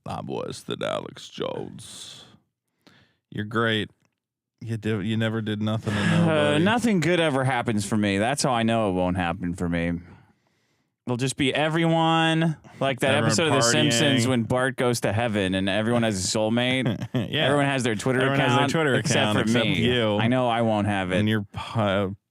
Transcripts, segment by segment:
I'm worse than Alex Jones. You're great. You never did nothing to nobody. Nothing good ever happens for me. That's how I know it won't happen for me. It'll just be everyone, like that episode of The Simpsons when Bart goes to heaven and everyone has a soulmate. Yeah. Everyone has their Twitter account. Except for me. You. I know I won't have it. And you're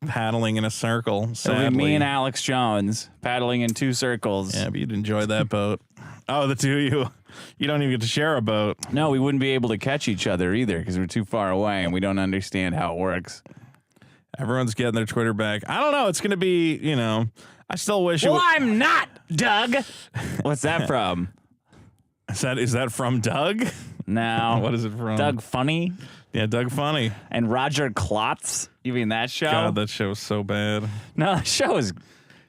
paddling in a circle, sadly. It'll be me and Alex Jones paddling in 2 circles. Yeah, but you'd enjoy that boat. Oh, the two of you. You don't even get to share a boat. No, we wouldn't be able to catch each other either because we're too far away and we don't understand how it works. Everyone's getting their Twitter back. I don't know. It's going to be, I still wish Well, I'm not, Doug. What's that from? Is that from Doug? No. What is it from? Doug Funny? Yeah, Doug Funny. And Roger Klotz? You mean that show? God, that show was so bad. No, that show was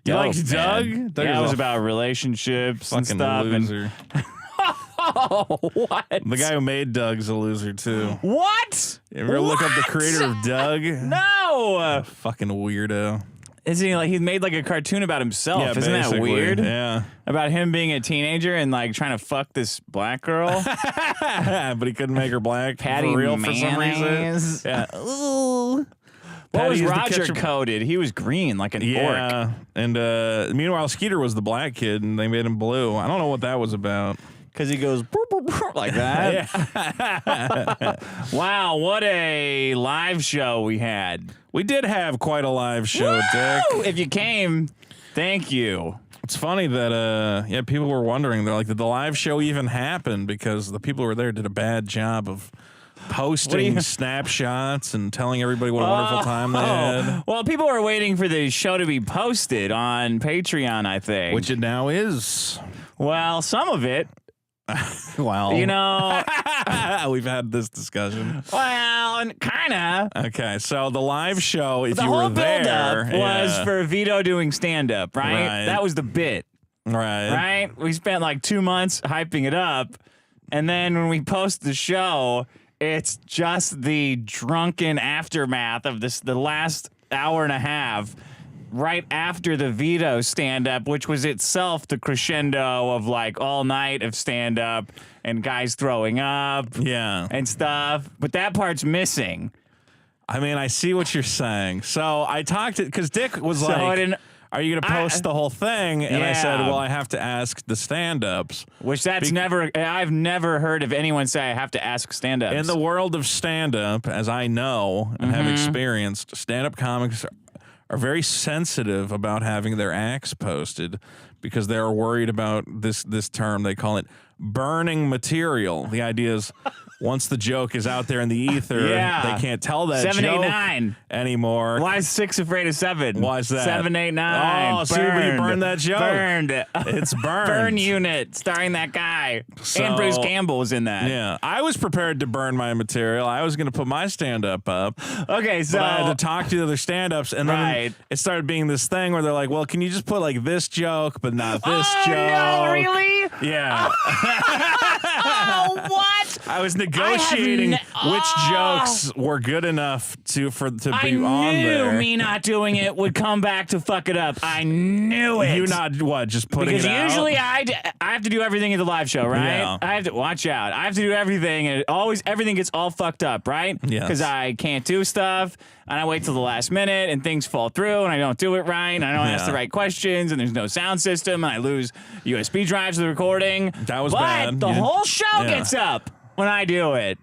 You liked Doug? Yeah, it was about relationships and stuff. Loser. Oh, what? The guy who made Doug's a loser, too. What? You ever look up the creator of Doug? No. Fucking weirdo. Isn't he he made like a cartoon about himself? Yeah, Isn't that weird? Yeah. About him being a teenager and like trying to fuck this black girl. But he couldn't make her black Patty for real mayonnaise. for some reason. Yeah. Ooh. What was Roger coded? He was green like an orc. And meanwhile, Skeeter was the black kid and they made him blue. I don't know what that was about. Because he goes burp, burp, burp, like that. Wow, what a live show we had. We did have quite a live show, Woo! Dick. If you came, thank you. It's funny that people were wondering, they're like, did the live show even happen? Because the people who were there did a bad job of posting snapshots and telling everybody what a wonderful time they had. Well, people were waiting for the show to be posted on Patreon, I think. Which it now is. Well, some of it. Well, we've had this discussion. Well, kind of. Okay, so the live show, if the you were whole there, build-up was for Vito doing stand-up, right? That was the bit, right? We spent like 2 months hyping it up, and then when we post the show, it's just the drunken aftermath of the last hour and a half. Right after the Vito stand-up, which was itself the crescendo of like all night of stand-up and guys throwing up and stuff. But that part's missing. I mean, I see what you're saying. So I talked to, because Dick was like, are you going to post the whole thing? And I said, well, I have to ask the stand-ups. Which I've never heard of anyone say I have to ask stand-ups. In the world of stand-up, as I know and have experienced, stand-up comics are very sensitive about having their acts posted because they're worried about this term. They call it burning material. The idea is once the joke is out there in the ether, they can't tell that 7, joke 8, 9 anymore. Why is 6 afraid of 7? Why is that? 7, 8, 9. Oh, so you burned that joke. Burned. It's burned. Burn Unit, starring that guy. And Bruce Campbell was in that. Yeah. I was prepared to burn my material. I was going to put my stand-up up. Okay, so but I had to talk to the other stand-ups, and then it started being this thing where they're like, well, can you just put like this joke, but not this joke? No, really? Yeah. Oh, what? I was negotiating which jokes were good enough to be on there. I knew me not doing it would come back to fuck it up. I knew it. You not what? Just putting it out? Because usually I have to do everything at the live show, right? Yeah. I have to watch out. I have to do everything, and everything gets all fucked up, right? Yes. Because I can't do stuff, and I wait till the last minute, and things fall through, and I don't do it right, and I don't ask the right questions, and there's no sound system, and I lose USB drives of the recording. That was bad. But the whole show gets up when I do it.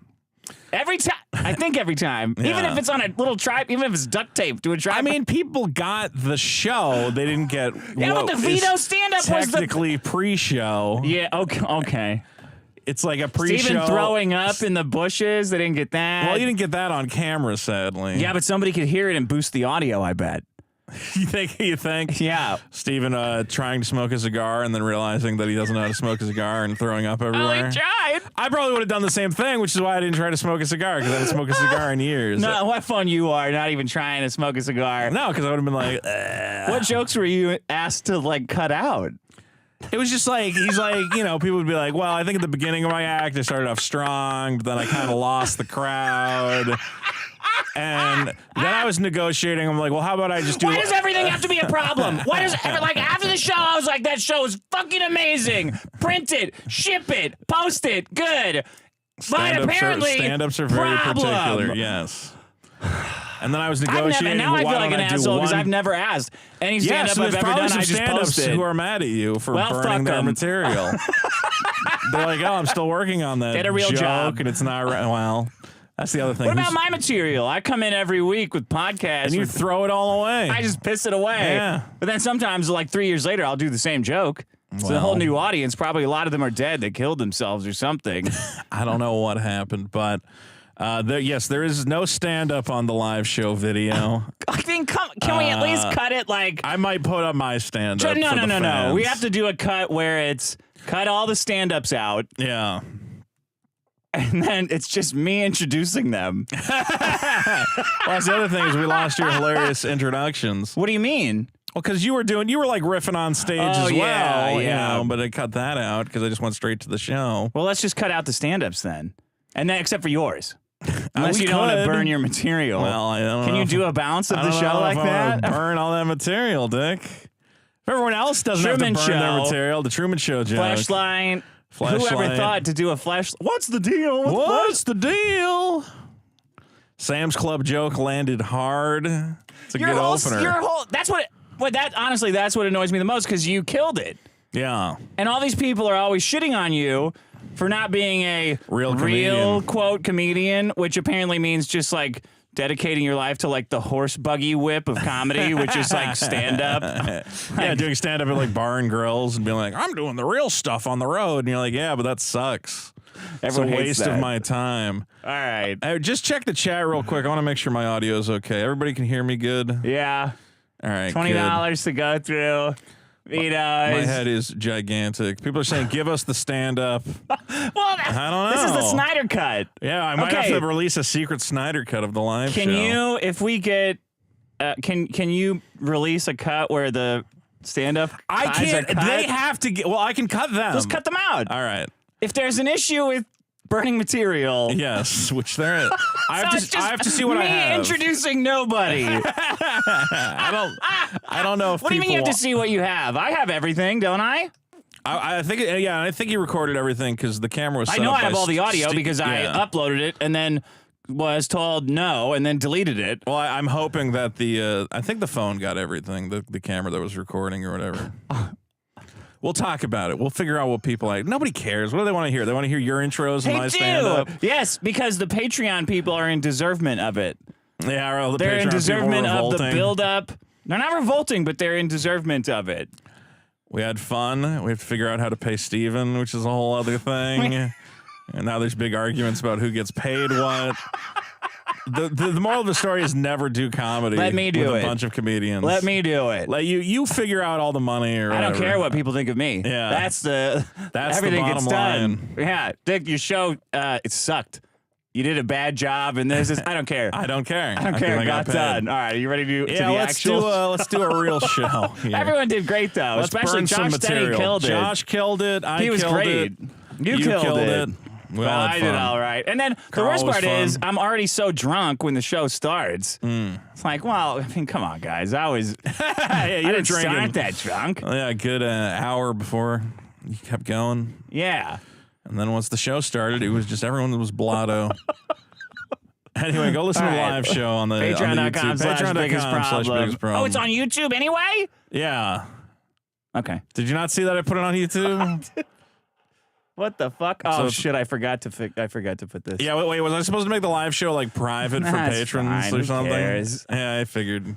Every time. I think every time. Even if it's on a little tripod, even if it's duct tape to a tripod. I mean, people got the show. They didn't get but the Vito stand-up was technically pre-show. Yeah, okay. It's like a pre-show. Steven throwing up in the bushes. They didn't get that. Well, you didn't get that on camera, sadly. Yeah, but somebody could hear it and boost the audio, I bet. You think? Yeah. Steven trying to smoke a cigar and then realizing that he doesn't know how to smoke a cigar and throwing up everywhere. Oh, he tried. I probably would have done the same thing, which is why I didn't try to smoke a cigar, because I haven't smoked a cigar in years. No, what fun you are, not even trying to smoke a cigar. No, because I would have been like, What jokes were you asked to, like, cut out? It was just like, he's like, people would be like, well, I think at the beginning of my act, I started off strong, but then I kind of lost the crowd. And then I was negotiating. I'm like, well, how about I just do... Why does everything have to be a problem? Why does like after the show, I was like, that show is fucking amazing. Print it, ship it, post it, good. But apparently, stand-ups are very particular. Yes. And then I was negotiating. And now I feel like an asshole because I've never asked any stand-up I've ever done. I just posted. Who are mad at you for burning their material. They're like, oh, I'm still working on that. Get a real job, and it's not right. Well, that's the other thing. What about my material? I come in every week with podcasts. And you throw it all away. I just piss it away. Yeah. But then sometimes, like 3 years later, I'll do the same joke. It's a whole new audience. Probably a lot of them are dead. They killed themselves or something. I don't know what happened, but there is no stand-up on the live show video. I mean, can we at least cut it like... I might put up my stand-up. No. We have to do a cut where it's cut all the stand-ups out. Yeah. And then it's just me introducing them. Well, that's the other thing is we lost your hilarious introductions. What do you mean? Well, because you were like riffing on stage as well, you know, but I cut that out because I just went straight to the show. Well, let's just cut out the stand-ups then. And then, except for yours. Unless you don't want to burn your material. Well, I don't know. Can you do a bounce of the show like that? Burn all that material, Dick. If everyone else doesn't have to burn their material, the Truman Show joke. Flashlight. Whoever thought to do a flash? What's the deal? What's the deal? Sam's Club joke landed hard. It's a good opener. Honestly, that's what annoys me the most because you killed it. Yeah. And all these people are always shitting on you for not being a real quote comedian, which apparently means just like dedicating your life to like the horse buggy whip of comedy, which is like stand up. Yeah, doing stand up at like bar and grills and being like, I'm doing the real stuff on the road. And you're like, yeah, but that sucks. Everyone it's a waste of my time. All right. Just check the chat real quick. I want to make sure my audio is okay. Everybody can hear me good? Yeah. All right. $20 to go through. Vito's. My head is gigantic. People are saying, give us the stand-up. Well, I don't know. This is the Snyder Cut. Yeah, I might have to release a secret Snyder Cut of the live show. Can you, if we get, can you release a cut where the stand-up I can't. They have to get, well, I can cut them. Let's cut them out. All right. If there's an issue with burning material. Yes, which there is. I have to see what I have. Introducing nobody. I don't know if What do you mean you have to see what you have? I have everything, don't I? I think, yeah, I think you recorded everything because the camera was set I know up I have all the audio because I uploaded it and then was told no and then deleted it. Well, I'm hoping that I think the phone got everything, the camera that was recording or whatever. We'll talk about it. We'll figure out what people like. Nobody cares. What do they want to hear? They want to hear your intros and my stand-up? Yes, because the Patreon people are in deservement of it. Yeah, they're in deservement of the build-up. They're not revolting, but they're in deservement of it. We had fun. We have to figure out how to pay Steven, which is a whole other thing. And now there's big arguments about who gets paid what. The moral of the story is never do comedy. Let me do with a bunch of comedians. Let me do it. Let you figure out all the money or whatever. I don't care what people think of me. Yeah, that's the everything bottom gets line. Done. Yeah, Dick, your show it sucked. You did a bad job, and this is I don't care. I don't care. I don't care. It got done. All right, are you ready to do? Yeah, let's do a real show. Here. Everyone did great though, especially Josh Denny killed it. Josh killed it. He was great. You killed it. Well, I did all right. And then the worst part is I'm already so drunk when the show starts. It's like, well, I mean, come on, guys. I didn't start that drunk. Yeah, a good hour before you kept going. Yeah. And then once the show started, it was just everyone was blotto. Anyway, go listen to the live show on the Patreon.com/biggest-problem. Oh, it's on YouTube anyway? Yeah. Okay. Did you not see that I put it on YouTube? What the fuck? Oh shit! I forgot to put this. Yeah, wait. Was I supposed to make the live show like private for patrons or something? Who cares? Yeah, I figured.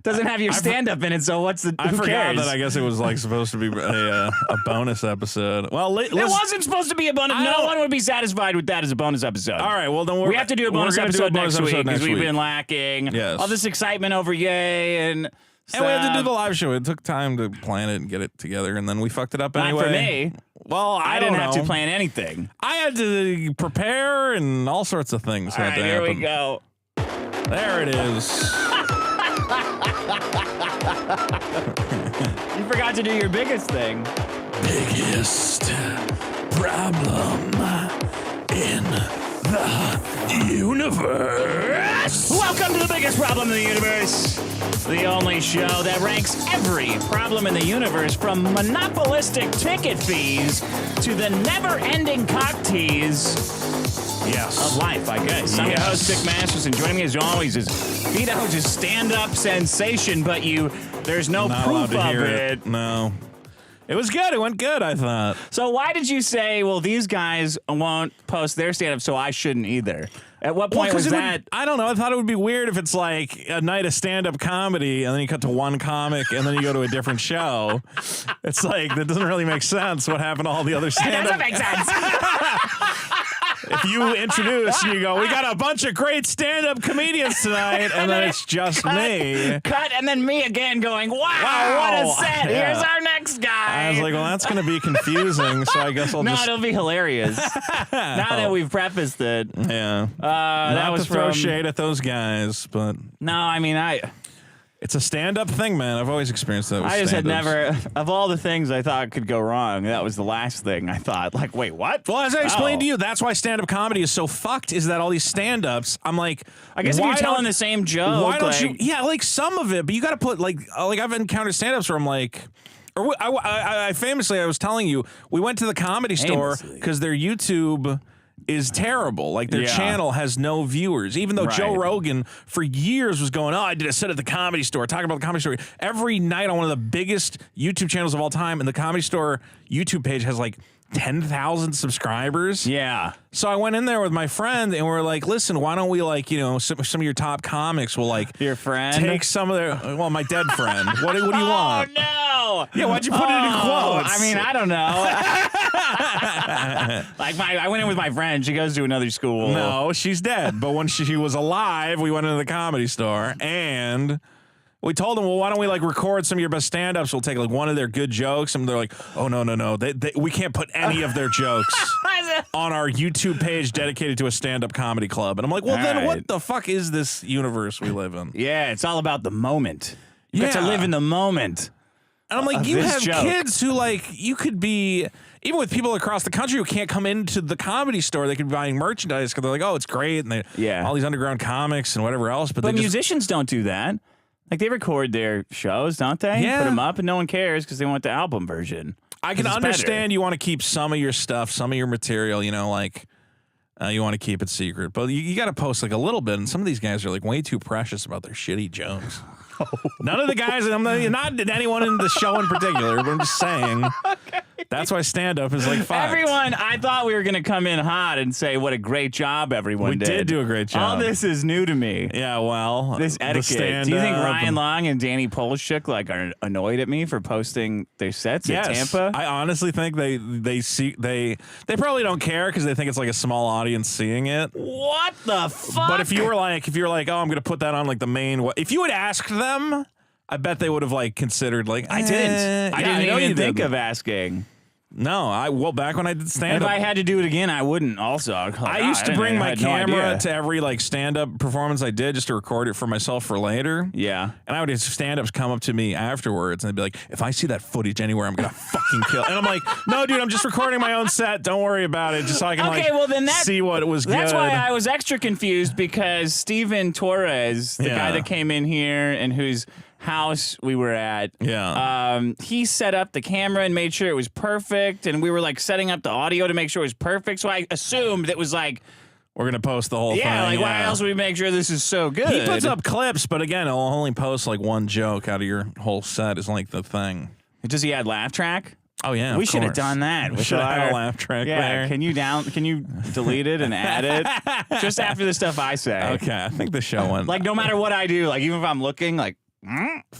Doesn't have your stand up in it, so what's the? I forgot that. I guess it was like supposed to be a bonus episode. Well, it wasn't supposed to be a bonus. No one would be satisfied with that as a bonus episode. All right. Well, then we have to do a bonus episode next week because we've been lacking. Yes. All this excitement over Yay and. And we had to do the live show. It took time to plan it and get it together, and then we fucked it up anyway. Not for me. Well, I didn't have to plan anything. I had to prepare and all sorts of things. All right, here we go. There it is. You forgot to do your biggest thing. Biggest problem in the universe. Welcome to the biggest problem in the universe. The only show that ranks every problem in the universe from monopolistic ticket fees to the never-ending cock tease of life, I guess. I'm your host, Dick Masters, and joining me as always is Vito, just stand-up sensation, but there's no proof of it. No. It was good. It went good, I thought. So why did you say, well, these guys won't post their stand-up, so I shouldn't either? At what point was that? I don't know. I thought it would be weird if it's like a night of stand-up comedy and then you cut to one comic and then you go to a different show. It's like, that doesn't really make sense. What happened to all the other stand-up? It doesn't make sense. If you introduce, you go, we got a bunch of great stand-up comedians tonight, and then it's just me. Cut, and then me again going, wow. What a set. Yeah. Here's our next guy. I was like, well, that's going to be confusing, so I guess I'll just... No, it'll be hilarious. Now that we've prefaced it. Yeah. That was to throw shade at those guys, but... No, I mean, It's a stand-up thing, man. I've always experienced that with I just had stand-ups. never, of all the things I thought could go wrong, that was the last thing I thought. Like, wait, what? Well, as I explained to you, that's why stand-up comedy is so fucked, is that all these stand-ups, I'm like... I guess if you're telling the same joke... Why don't you... Yeah, like some of it, but you got to put, like I've encountered stand-ups where I'm like... Or I famously, I was telling you, we went to the Comedy Store because their YouTube... is terrible. Like their channel has no viewers. Even though Joe Rogan for years was going, I did a set at the Comedy Store, talking about the Comedy Store every night on one of the biggest YouTube channels of all time, and the Comedy Store YouTube page has like 10,000 subscribers. Yeah. So I went in there with my friend and we're like, listen, why don't we like, some of your top comics will like your friend take some of their my dead friend. What do you want? Oh no. Yeah, why'd you put it in quotes? I mean, I don't know. I went in with my friend. She goes to another school. No, she's dead. But when she was alive, we went into the Comedy Store and we told them, well, why don't we like record some of your best stand-ups? We'll take like one of their good jokes. And they're like, oh, no. We can't put any of their jokes on our YouTube page dedicated to a stand-up comedy club. And I'm like, well, then what the fuck is this universe we live in? Yeah, it's all about the moment. You got to live in the moment. And I'm like, you have kids who like, you could be... Even with people across the country who can't come into the Comedy Store, they could be buying merchandise because they're like, oh, it's great. And they all these underground comics and whatever else. But musicians don't do that. Like, they record their shows, don't they? Yeah. Put them up, and no one cares because they want the album version. I can understand you want to keep some of your stuff, some of your material, you want to keep it secret. But you got to post like a little bit. And some of these guys are like way too precious about their shitty jokes. None of the guys, I'm not anyone in the show in particular, but I'm just saying. Okay. That's why stand-up is like fucked. Everyone, I thought we were going to come in hot and say what a great job everyone did. We did do a great job. All this is new to me. Yeah, well. This etiquette. Do you think Ryan Long and Danny Polishchuk like are annoyed at me for posting their sets in Tampa? I honestly think they probably don't care because they think it's like a small audience seeing it. What the fuck? But if you were like, oh, I'm going to put that on like the main, if you had asked them, I bet they would have like considered like, I didn't. I didn't even think of asking. No, back when I did stand-up. If I had to do it again, I wouldn't also. I used to bring my camera to every like stand-up performance I did just to record it for myself for later. Yeah. And I would have stand-ups come up to me afterwards and they'd be like, if I see that footage anywhere, I'm going to fucking kill. And I'm like, no, dude, I'm just recording my own set. Don't worry about it. Just so I can see what it was good. That's why I was extra confused because Steven Torres, the guy that came in here and whose house we were at. Yeah. He set up the camera and made sure it was perfect, and we were like setting up the audio to make sure it was perfect. So I assumed it was like, we're gonna post the whole thing. Yeah, why else would we make sure this is so good? He puts up clips, but again, he'll only post like one joke out of your whole set is like the thing. Does he add laugh track? Oh yeah, we should have done that. We should have had a laugh track there. Can you delete it and add it just after the stuff I say? Okay, I think the show went like no matter what I do, like even if I'm looking like.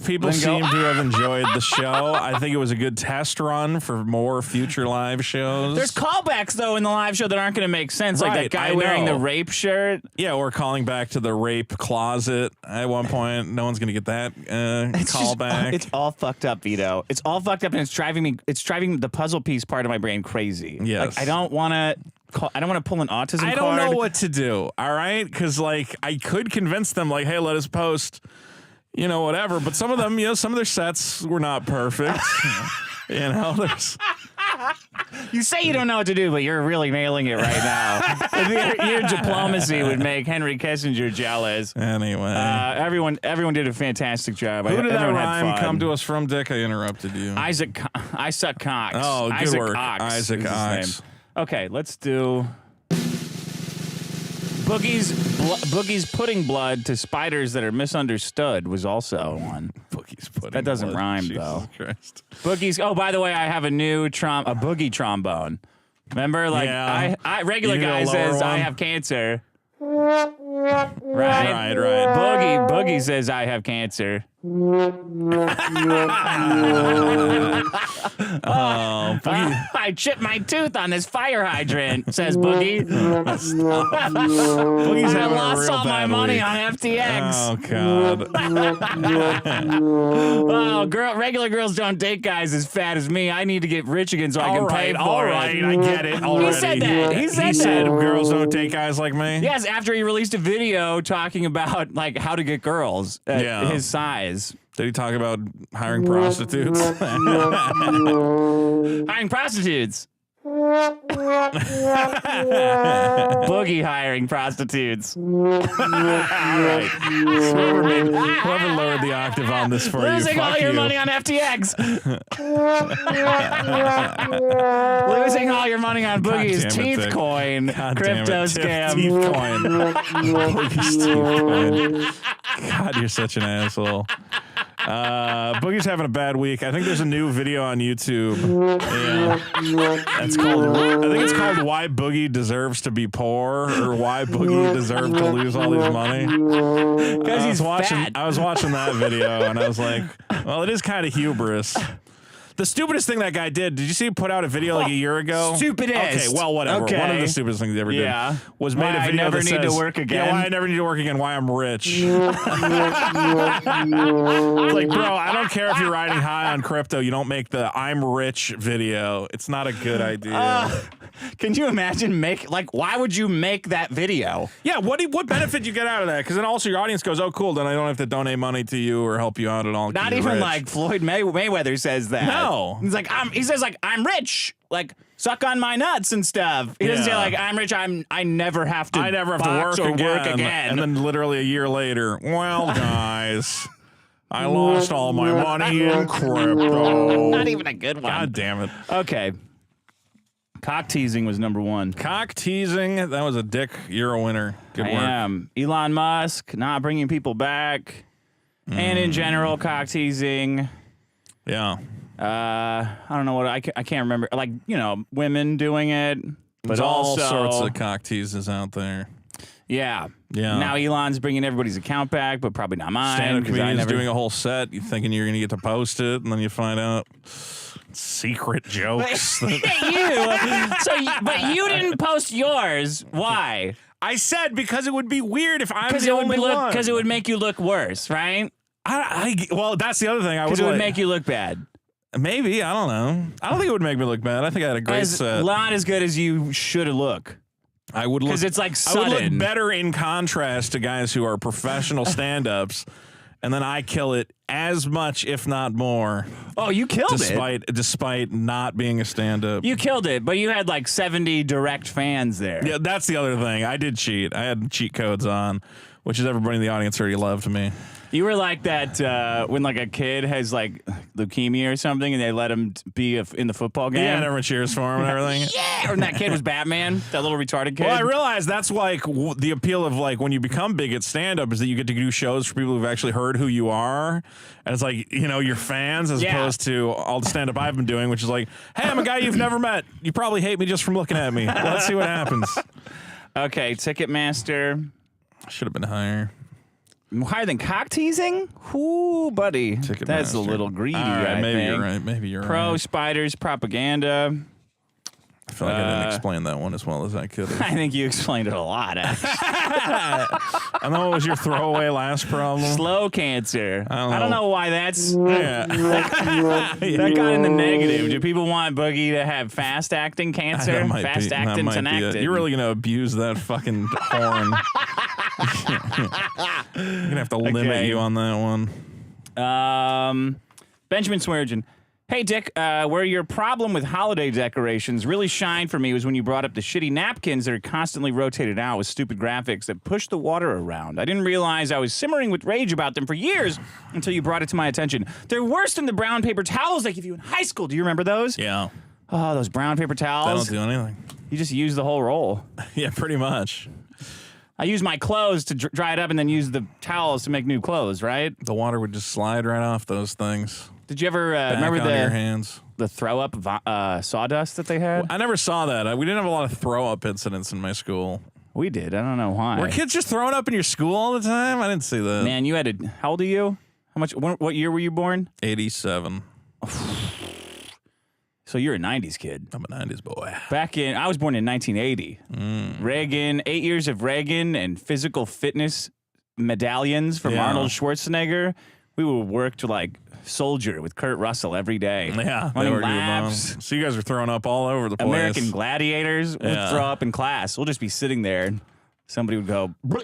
People seem to have enjoyed the show. I think it was a good test run for more future live shows. There's callbacks, though, in the live show that aren't going to make sense. Like that guy wearing the rape shirt. Yeah, or calling back to the rape closet at one point. No one's going to get that callback. It's all fucked up, Vito. It's all fucked up, and it's driving the puzzle piece part of my brain crazy. Yes. Like, I don't want to pull an autism card. I don't know what to do, all right? Because, like, I could convince them, like, hey, let us post... whatever. But some of them, some of their sets were not perfect. There's You say you don't know what to do, but you're really nailing it right now. Your diplomacy would make Henry Kissinger jealous. Anyway. Everyone did a fantastic job. Who did that rhyme come to us from, Dick? I interrupted you. I suck cocks. Oh, good Isaac work. Ox Isaac Ox. Okay, let's do... Boogie's putting blood to spiders that are misunderstood was also one. Boogie's putting That doesn't blood. rhyme, Jesus though. Christ. Boogie's... Oh, by the way, I have a new boogie trombone. Remember? Like, Yeah. regular guy says, I have cancer. Right? Right. Boogie says, I have cancer. I chipped my tooth on this fire hydrant, says Boogie. Boogie's I lost all my money on FTX. Oh, God. Regular girls don't date guys as fat as me. I need to get rich again so I can pay for it. All right, I get it already. He said that. He said that. Girls don't date guys like me? Yes, after he released a video talking about like how to get girls at his size. Did he talk about hiring prostitutes? Hiring prostitutes. Boogie hiring prostitutes. All right. Whoever lowered the octave on this for Losing you, all fuck your you. money on FTX. Losing all your money on Boogie's damn it, teeth Dick. coin God crypto damn it. scam. Teeth coin. Boogie's teeth coin. God, you're such an asshole. Boogie's having a bad week. I think there's a new video on YouTube. Yeah. That's called, I think it's called Why Boogie Deserves to Be Poor, or Why Boogie Deserves to Lose All His Money. Because he's fat. I was watching that video and I was like, well, it is kind of hubris. The stupidest thing that guy did you see he put out a video like a year ago? Stupidest. Okay, well, whatever. Okay. One of the stupidest things he ever did was made Why a I video never that need to says, work again. Yeah, why I never need to work again, why I'm rich. It's like, bro, I don't care if you're riding high on crypto. You don't make the I'm rich video. It's not a good idea. Can you imagine why would you make that video? Yeah, what benefit you get out of that? Because then also your audience goes, oh, cool, then I don't have to donate money to you or help you out at all. Not even like Floyd Mayweather says that. No. He's like, he says I'm rich. Like, suck on my nuts and stuff. He doesn't say like, I'm rich. I never have to box or work again. And then literally a year later, well, guys, I lost all my money in crypto. Not even a good one. God damn it. Okay. Cock teasing was number one. Cock teasing, that was a Dick. You're a winner. Good work. I am. Elon Musk not bringing people back. And in general, cock teasing. Yeah. I don't know what I can't remember. Like, women doing it. But There's all also, sorts of cock teases out there. Yeah. Yeah. Now Elon's bringing everybody's account back, but probably not mine. Stand-up comedians doing a whole set. You thinking you're going to get to post it, and then you find out secret jokes. But you didn't post yours. Why? I said because it would be weird if I'm the only one. Because it would make you look worse, right? Well, that's the other thing. Because it would make you look bad. Maybe. I don't know. I don't think it would make me look bad. I think I had a great set. Not as good as you should look. I would look. Because it's like sudden. I would look better in contrast to guys who are professional stand-ups. And then I kill it as much, if not more. Oh, you killed it. Despite not being a stand-up. You killed it, but you had like 70 direct fans there. Yeah, that's the other thing. I did cheat. I had cheat codes on, which is everybody in the audience already loved me. You were like that when like a kid has like leukemia or something and they let him be in the football game. Yeah, and everyone cheers for him and everything. Yeah, and that kid was Batman, that little retarded kid. Well, I realized that's like the appeal of like when you become big at stand-up is that you get to do shows for people who've actually heard who you are. And it's like, your fans as opposed to all the stand-up I've been doing, which is like, hey, I'm a guy you've never met. You probably hate me just from looking at me. Let's see what happens. Okay, Ticketmaster. Should have been higher. Higher than cock teasing? Ooh, buddy. That's a little greedy, I maybe think. You're right. Maybe you're right. Pro spiders propaganda. I feel like I didn't explain that one as well as I could have. I think you explained it a lot, actually. I know what was your throwaway last problem? Slow cancer. I don't know why that's... Yeah. That got in the negative. Do people want Boogie to have fast-acting cancer? Fast-acting tenactin. You're really going to abuse that fucking horn. You're going to have to limit you on that one. Benjamin Swearengin. Hey, Dick, where your problem with holiday decorations really shined for me was when you brought up the shitty napkins that are constantly rotated out with stupid graphics that push the water around. I didn't realize I was simmering with rage about them for years until you brought it to my attention. They're worse than the brown paper towels they give you in high school. Do you remember those? Yeah. Oh, those brown paper towels. They don't do anything. You just use the whole roll. Yeah, pretty much. I use my clothes to dry it up and then use the towels to make new clothes, right? The water would just slide right off those things. Did you ever remember your hands. The throw-up sawdust that they had? I never saw that. We didn't have a lot of throw-up incidents in my school. We did. I don't know why. Were kids just throwing up in your school all the time? I didn't see that. Man, you had how old are you? What year were you born? 87. So you're a 90s kid. I'm a 90s boy. I was born in 1980. Reagan, 8 years of Reagan and physical fitness medallions from Arnold Schwarzenegger. We would work to like soldier with Kurt Russell every day. Yeah. Running laps. So you guys are throwing up all over the place. American Gladiators would throw up in class. We'll just be sitting there. Somebody would go, the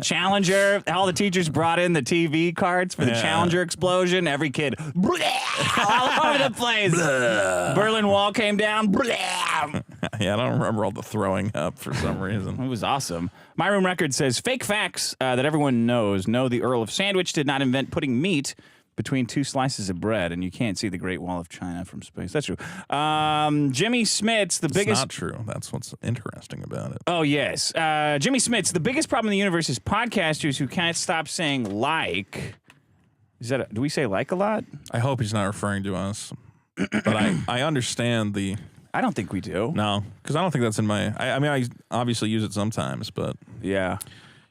Challenger, all the teachers brought in the TV cards for the Challenger explosion. Every kid, all over the place. Berlin Wall came down. Yeah, I don't remember all the throwing up for some reason. It was awesome. My Room Record says, fake facts that everyone knows. No, the Earl of Sandwich did not invent putting meat between two slices of bread, and you can't see the Great Wall of China from space. That's true. Jimmy Smits, the biggest... It's not true. That's what's interesting about it. Oh, yes. Jimmy Smits, the biggest problem in the universe is podcasters who can't stop saying like. Do we say like a lot? I hope he's not referring to us. But I understand the... I don't think we do. No, because I don't think that's in my... I mean, I obviously use it sometimes, but... Yeah.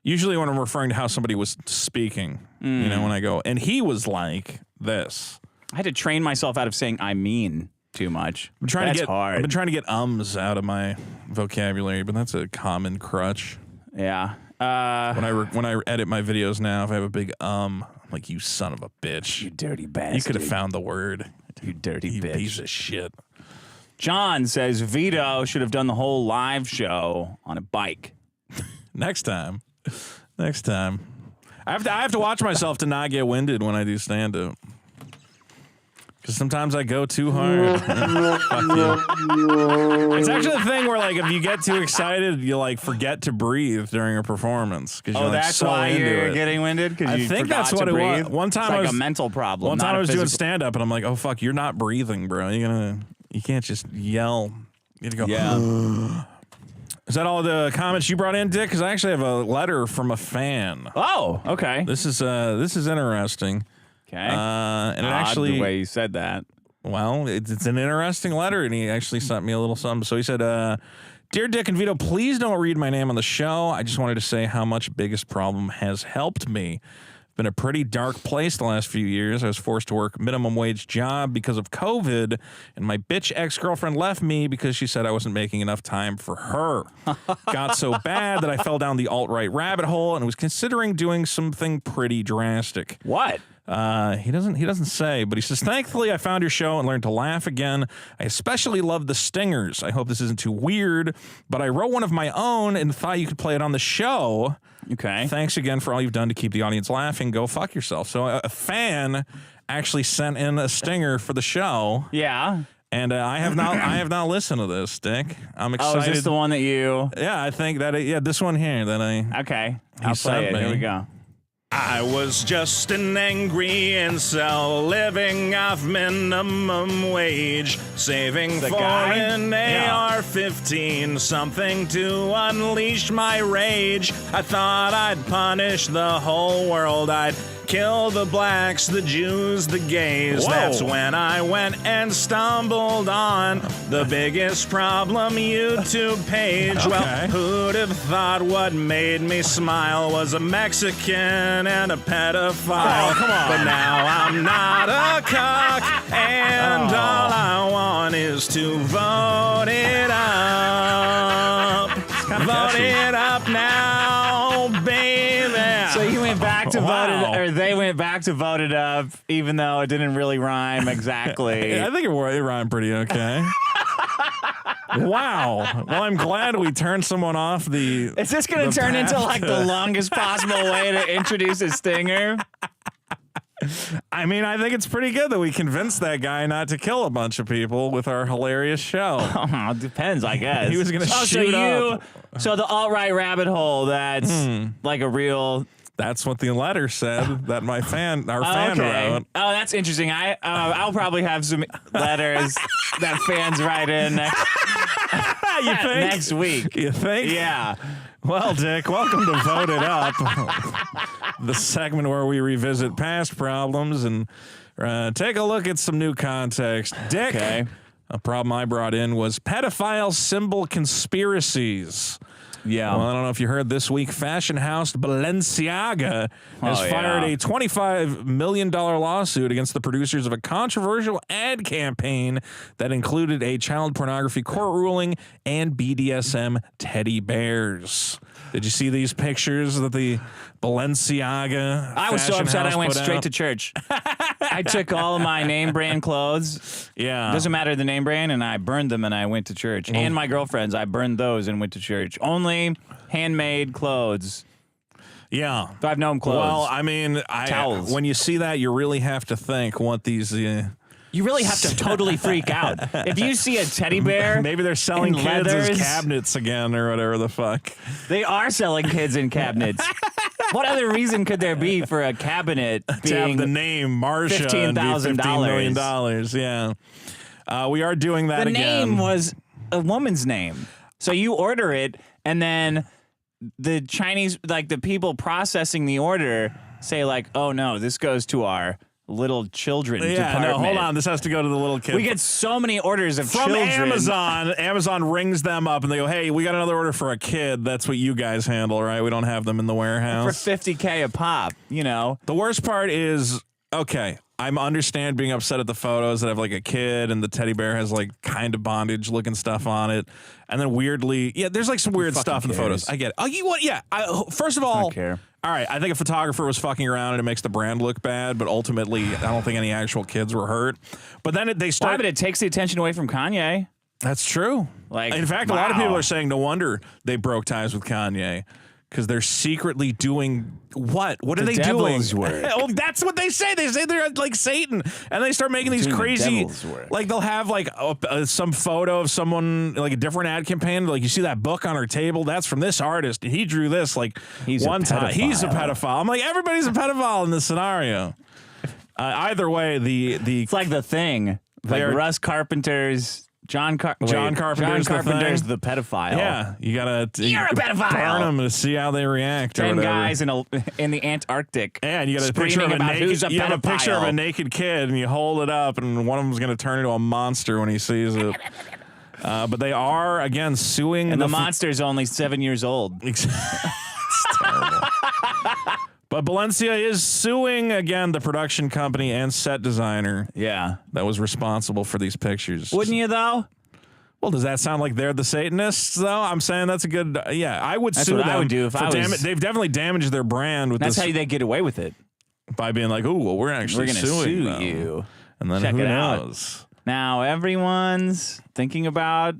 Usually when I'm referring to how somebody was speaking, you know, when I go, and he was like this. I had to train myself out of saying I mean too much. That's hard. I've been trying to get ums out of my vocabulary, but that's a common crutch. Yeah. When I edit my videos now, if I have a big I'm like, you son of a bitch. You dirty bastard. You could have found the word. You dirty you bitch. Piece of shit. John says Vito should have done the whole live show on a bike. Next time. I have to watch myself to not get winded when I do stand-up. Because sometimes I go too hard. Fuck you. It's actually a thing where, like, if you get too excited, you, like, forget to breathe during a performance. You're, like, that's so why you're it. getting winded? Because you think forgot that's what to breathe? It was. One time it's like I was a mental problem. One time I was doing stand-up, and I'm like, oh, fuck, you're not breathing, bro. You can't just yell. You got to go, yeah. Is that all the comments you brought in, Dick? Because I actually have a letter from a fan. Oh, okay. This is interesting. Okay. And it actually, the way you said that. Well, it's an interesting letter, and he actually sent me a little something. So he said, "Dear Dick and Vito, please don't read my name on the show. I just wanted to say how much Biggest Problem has helped me. Been a pretty dark place the last few years. I was forced to work minimum wage job because of COVID, and my bitch ex-girlfriend left me because she said I wasn't making enough time for her. Got so bad that I fell down the alt-right rabbit hole and was considering doing something pretty drastic." What? He doesn't say, but he says, "Thankfully, I found your show and learned to laugh again. I especially love the stingers. I hope this isn't too weird, but I wrote one of my own and thought you could play it on the show. Okay. Thanks again for all you've done to keep the audience laughing. Go fuck yourself." So a fan actually sent in a stinger for the show. Yeah. And I have not listened to this, Dick. I'm excited. Oh, is this the one that you? Yeah, I think that. Yeah, this one here that I. Okay. I'll play it. Here we go. I was just an angry incel living off minimum wage, saving for an AR-15, something to unleash my rage. I thought I'd punish the whole world. I'd kill the blacks, the Jews, the gays. Whoa. That's when I went and stumbled on the Biggest Problem YouTube page. Okay. Well, who'd have thought what made me smile was a Mexican and a pedophile? Oh, come on. But now I'm not a cock, and all I want is to vote it up. Vote it up now, baby. So you went back to vote it, or they went back to vote it up, even though it didn't really rhyme exactly. I think it rhymed pretty okay. Wow. Well, I'm glad we turned someone off the. Is this going to turn into like the longest possible way to introduce a stinger? I mean, I think it's pretty good that we convinced that guy not to kill a bunch of people with our hilarious show. It depends, I guess. He was going to shoot up. So the alt-right rabbit hole, that's like a real... That's what the letter said that our fan wrote. Oh, that's interesting. I'll probably have some letters that fans write in You think? next week. You think? Yeah. Well, Dick, welcome to Vote It Up, the segment where we revisit past problems and take a look at some new context. Dick, a problem I brought in was pedophile symbol conspiracies. Yeah. Well, I don't know if you heard this week, fashion house Balenciaga has fired a $25 million lawsuit against the producers of a controversial ad campaign that included a child pornography court ruling and BDSM teddy bears. Did you see these pictures of the Balenciaga? I was so upset I went straight to church. I took all of my name brand clothes. Yeah. Doesn't matter the name brand, and I burned them and I went to church. And my girlfriend's, I burned those and went to church. Only handmade clothes. Yeah. So I have no clothes. Well, I mean, towels. When you see that, you really have to think what these... You really have to totally freak out. If you see a teddy bear, maybe they're selling kids leathers, as cabinets again or whatever the fuck. They are selling kids in cabinets. What other reason could there be for a cabinet to have the name Marsha $15,000? $15 million? Yeah. We are doing that again. The name was a woman's name. So you order it, and then the Chinese, like the people processing the order, say like, oh no, this goes to our little children department. No, hold on. This has to go to the little kids. We get so many orders of from children. Amazon. Amazon rings them up and they go, hey, we got another order for a kid. That's what you guys handle, right? We don't have them in the warehouse. For $50K a pop, you know. The worst part is, okay, I understand being upset at the photos that have like a kid and the teddy bear has like kind of bondage looking stuff on it. And then weirdly, there's like some weird stuff in the photos. I get it. Oh, you what? Yeah. First of all, I don't care. All right, I think a photographer was fucking around and it makes the brand look bad, but ultimately, I don't think any actual kids were hurt. But then they start... Why, but it takes the attention away from Kanye. That's true. Like, in fact, a lot of people are saying no wonder they broke ties with Kanye. Because they're secretly doing what? What are they doing? Oh, that's what they say. They say they're like Satan, and they start making these crazy. Like they'll have like some photo of someone, like a different ad campaign. Like you see that book on her table. That's from this artist. He drew this like one time. He's a pedophile. I'm like, everybody's a pedophile in this scenario. Either way, it's like The Thing. Like Russ Carpenter's. John Carpenter's the pedophile. Yeah, you gotta You're a pedophile. Burn them to see how they react. 10 guys in the Antarctic. Yeah, and you got a picture of a picture of a naked kid, and you hold it up, and one of them's gonna turn into a monster when he sees it. But they are again suing, and the monster's only 7 years old. It's terrible. But Balenciaga is suing, again, the production company and set designer that was responsible for these pictures. Wouldn't you, though? Well, does that sound like they're the Satanists, though? I'm saying that's a good... I would sue them. That's what I would do if I was... They've definitely damaged their brand with this... That's how they get away with it. By being like, oh, well, we're going to sue you. And then Check who it knows? Out. Now, everyone's thinking about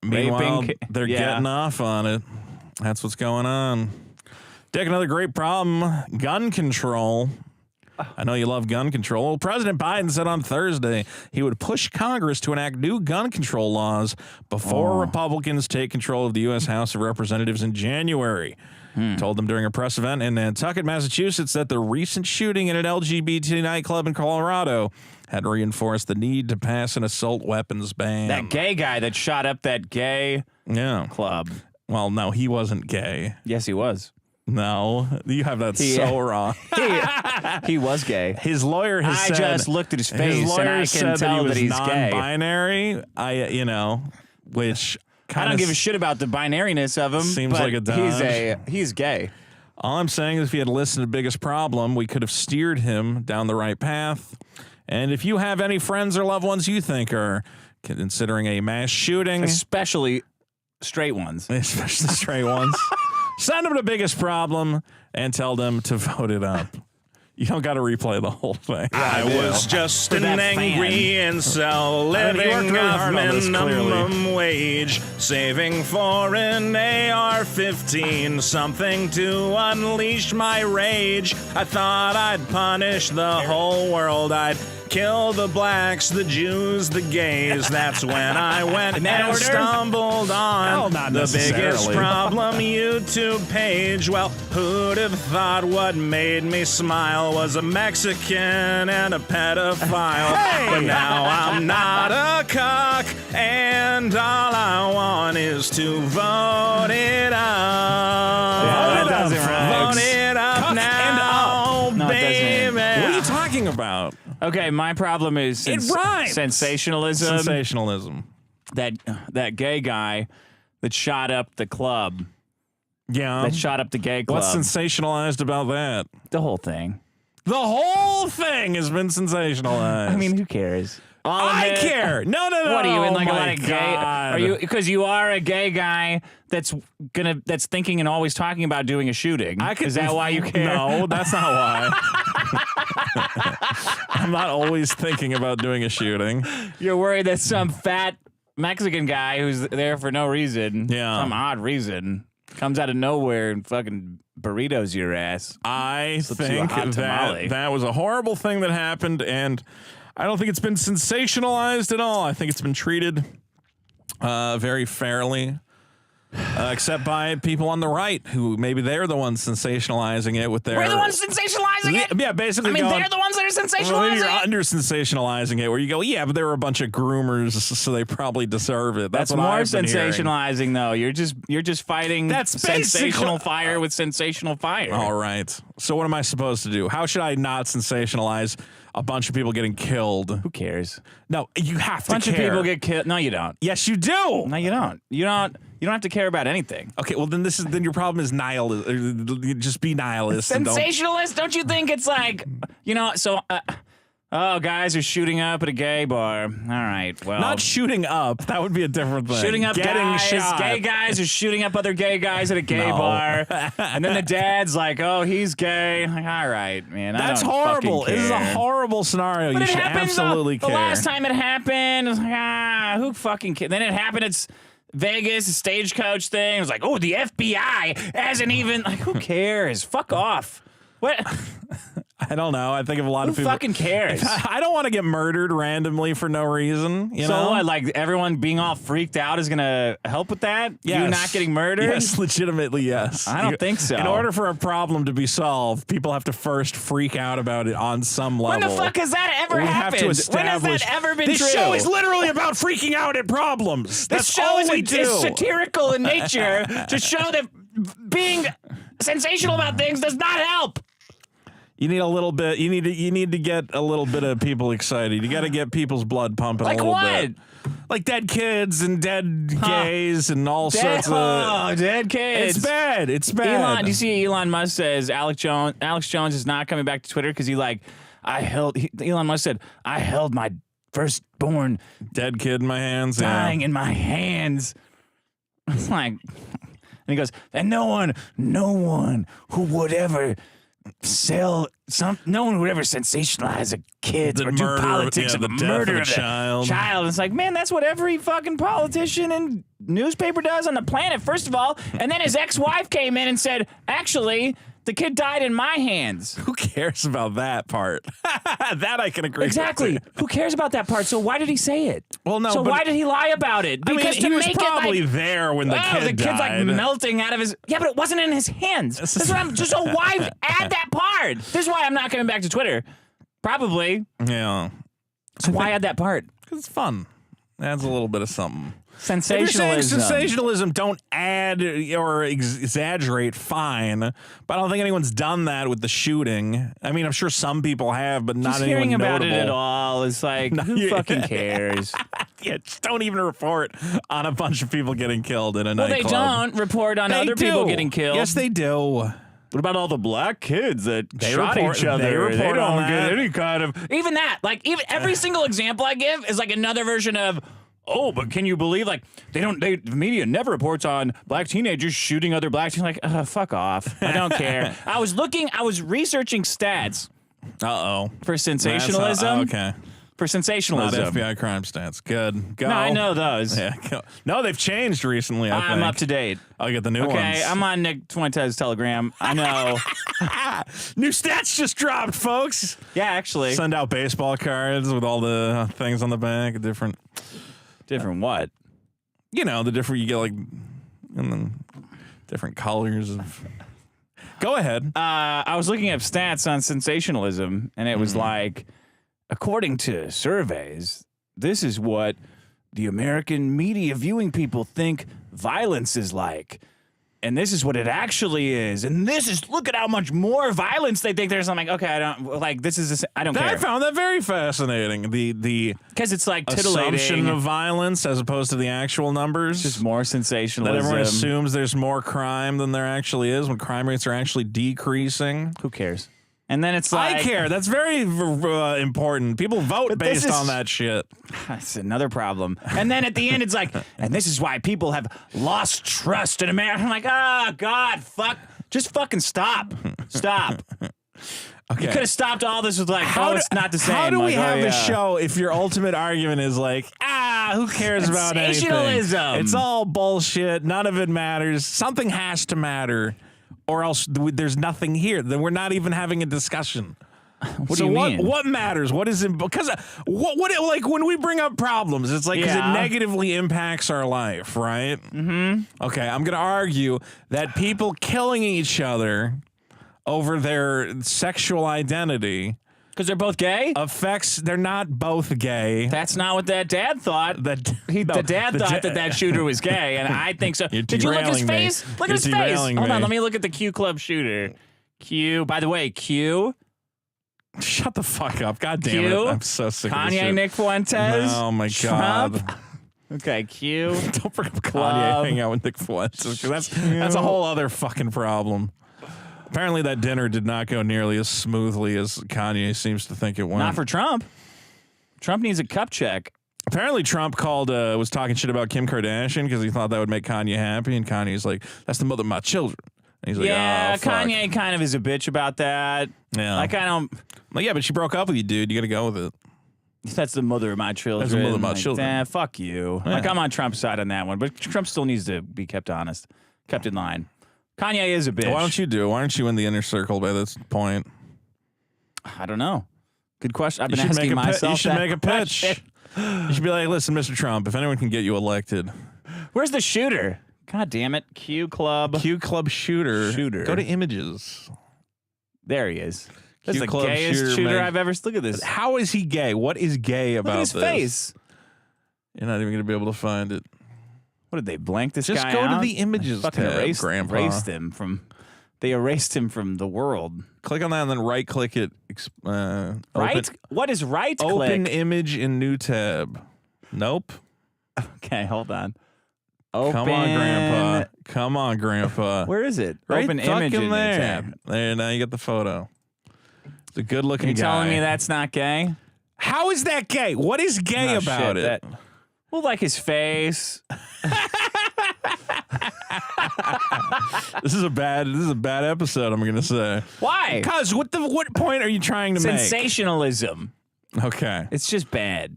Meanwhile, raping... they're getting off on it. That's what's going on. Dick, another great problem, gun control. I know you love gun control. Well, President Biden said on Thursday he would push Congress to enact new gun control laws before Republicans take control of the U.S. House of Representatives in January. Told them during a press event in Nantucket, Massachusetts, that the recent shooting in an LGBT nightclub in Colorado had reinforced the need to pass an assault weapons ban. That gay guy that shot up that gay club. Well, no, he wasn't gay. Yes, he was. No, you have that so wrong. He was gay. His lawyer has said... I just looked at his face and I can tell that he's gay. Non-binary, which I don't give a shit about the binariness of him. Seems like a dodge. He's gay. All I'm saying is if he had listened to Biggest Problem, we could have steered him down the right path. And if you have any friends or loved ones you think are considering a mass shooting... Especially straight ones. Especially straight ones. Send them to Biggest Problem and tell them to vote it up. You don't got to replay the whole thing. I was just an angry incel living off minimum wage, saving for an AR-15, something to unleash my rage. I thought I'd punish the whole world. I'd kill the blacks, the Jews, the gays. That's when I went and stumbled on the biggest problem YouTube page. Well, who'd have thought what made me smile was a Mexican and a pedophile? But now I'm not a cock, and all I want is to vote it up. Vote it up now, baby. What are you talking about? Okay, my problem is sensationalism. Sensationalism. That gay guy that shot up the club. Yeah. That shot up the gay club. What's sensationalized about that? The whole thing. The whole thing has been sensationalized. I mean, who cares? I care. No. What are you in like a my lot of gay? Are you because you are a gay guy that's thinking and always talking about doing a shooting? Is that why you care? No, that's not why. I'm not always thinking about doing a shooting. You're worried that some fat Mexican guy who's there for no reason, some odd reason, comes out of nowhere and fucking burritos your ass. I think that was a horrible thing that happened, and I don't think it's been sensationalized at all. I think it's been treated very fairly, except by people on the right who maybe they're the ones sensationalizing it with their... We're the ones sensationalizing it? Yeah, basically they're the ones that are sensationalizing it? You're under-sensationalizing it, where you go, yeah, but they were a bunch of groomers, so they probably deserve it. That's what more I've been sensationalizing, though. You're just fighting sensational fire with sensational fire. All right. So what am I supposed to do? How should I not sensationalize a bunch of people getting killed? Who cares? No, you have to care. A bunch of people get killed. No, you don't. Yes, you do. No, you don't. You don't have to care about anything. Okay, well then your problem is nihilist. Just be nihilist. Sensationalist? Don't you think it's like, so guys are shooting up at a gay bar. All right, well. Not shooting up. That would be a different thing. Shooting up shot. Gay guys are shooting up other gay guys at a gay bar. And then the dad's like, oh, he's gay. Like, all right, man. That's I don't horrible. Care. This is a horrible scenario. But you should absolutely care. The last time it happened, it was like, who fucking cares? Then it happened. It's Vegas, a stagecoach thing. It was like, oh, the FBI hasn't even. Like, who cares? Fuck off. What? I don't know. I think of a lot of people. Who fucking cares? I don't want to get murdered randomly for no reason. You know? What, like everyone being all freaked out is going to help with that? Yes. You not getting murdered? Yes, legitimately, yes. I don't think so. In order for a problem to be solved, people have to first freak out about it on some level. When the fuck has that ever happened? When has that ever been true? This show is literally about freaking out at problems. That's all we do. Is satirical in nature to show that being sensational about things does not help. You need a little bit. You need to get a little bit of people excited. You got to get people's blood pumping a little bit. Like dead kids and dead gays and all sorts of dead kids. It's bad. It's bad. Do you see Elon Musk says Alex Jones is not coming back to Twitter because Elon Musk said I held my firstborn dead kid in my hands, dying in my hands. It's like, and he goes, and no one who would ever no one would ever sensationalize a kid or do politics of the murder of a child. It's like, man, that's what every fucking politician and newspaper does on the planet, first of all. And then his ex-wife came in and said, actually, the kid died in my hands. Who cares about that part? That I can agree with. Exactly. Who cares about that part? So why did he say it? Well, no. So why did he lie about it? Because he was probably there when the kid died. The kid's like melting out of his. Yeah, but it wasn't in his hands. So why add that part? This is why I'm not coming back to Twitter. Probably. Yeah. So why add that part? Because it's fun. Adds a little bit of something. Sensationalism. Sensationalism, don't add or exaggerate, fine. But I don't think anyone's done that with the shooting. I mean, I'm sure some people have, but not anyone notable. Hearing about it at all is like, who fucking cares? Yeah, just don't even report on a bunch of people getting killed in a nightclub. Well, they don't report on other people getting killed. Yes, they do. What about all the black kids that shot each other? They don't get any kind of... Even that. Like, every single example I give is like another version of... Oh, but can you believe, like, the media never reports on black teenagers shooting other black teenagers. Like, fuck off. I don't care. I was researching stats For sensationalism? Okay. For sensationalism. Not FBI crime stats. Good. Go. No, I know those. Yeah, go. No, they've changed recently, I think. I'm up to date. I'll get the new ones. Okay, I'm on Nick Fuentes' Telegram. I know. New stats just dropped, folks. Yeah, actually. Send out baseball cards with all the things on the back. Different what? You know, the different, you get like, and then different colors of. Go ahead. I was looking up stats on sensationalism, and it was like, according to surveys, this is what the American media viewing people think violence is like. And this is what it actually is. And this is, look at how much more violence they think there's. I'm like, okay, I don't, like, this is, I don't care. I found that very fascinating. Because it's like titillating. Assumption of violence as opposed to the actual numbers. Just more sensationalism. That everyone assumes there's more crime than there actually is when crime rates are actually decreasing. Who cares? And then it's like... I care. That's very important. People vote based on that shit. That's another problem. And then at the end, it's like, and this is why people have lost trust in America. I'm like, oh, God, fuck. Just fucking stop. Stop. Okay. You could have stopped all this with like, it's not the same. How do we have the show if your ultimate argument is like, who cares about anything? Sensationalism. It's all bullshit. None of it matters. Something has to matter. Or else there's nothing here. Then we're not even having a discussion. What do you mean? What matters? What is it? Because what like when we bring up problems, it's like because it negatively impacts our life, right? Mm-hmm. Okay, I'm gonna argue that people killing each other over their sexual identity. Because they're both gay? They're not both gay. That's not what that dad thought. The dad thought that shooter was gay, and I think so. Did you look at his face? Look at his face. Hold on, let me look at the Q Club shooter. Q, by the way, Q. Shut the fuck up. God damn it. I'm so sick of this shit. Kanye, Nick Fuentes. Oh, my Trump. God. Okay, Q. Don't bring up Kanye hanging out with Nick Fuentes. That's a whole other fucking problem. Apparently that dinner did not go nearly as smoothly as Kanye seems to think it went. Not for Trump. Trump needs a cup check. Apparently Trump was talking shit about Kim Kardashian because he thought that would make Kanye happy, and Kanye's like, that's the mother of my children. And he's like, yeah, fuck. Kanye kind of is a bitch about that. Yeah. Like, I don't... Like, yeah, but she broke up with you, dude. You got to go with it. That's the mother of my children. That's the mother of my children. Fuck you. Yeah. Like, I'm on Trump's side on that one, but Trump still needs to be kept honest, kept in line. Kanye is a bitch. Why don't you do it? Why aren't you in the inner circle by this point? I don't know. Good question. I've been asking myself. You should make a pitch. You should be like, listen, Mr. Trump, if anyone can get you elected. Where's the shooter? God damn it. Q Club. Q Club shooter. Go to images. There he is. That's Q the Club gayest shooter I've ever... Look at this. How is he gay? What is gay about this? Look at his face. You're not even going to be able to find it. What did they blank this guy out? Just go to the images tab, Grandpa. They erased him from the world. Click on that and then right-click it. What is right-click? Open image in new tab. Nope. Okay, hold on. Open. Come on, Grandpa. Come on, Grandpa. Where is it? Right Open image in there. New tab. There, now you get the photo. It's a good-looking guy. You telling me that's not gay? How is that gay? What is gay about it? Well, like his face. This is a bad episode, I'm gonna say. Why? Because what point are you trying to make? Sensationalism. Okay. It's just bad.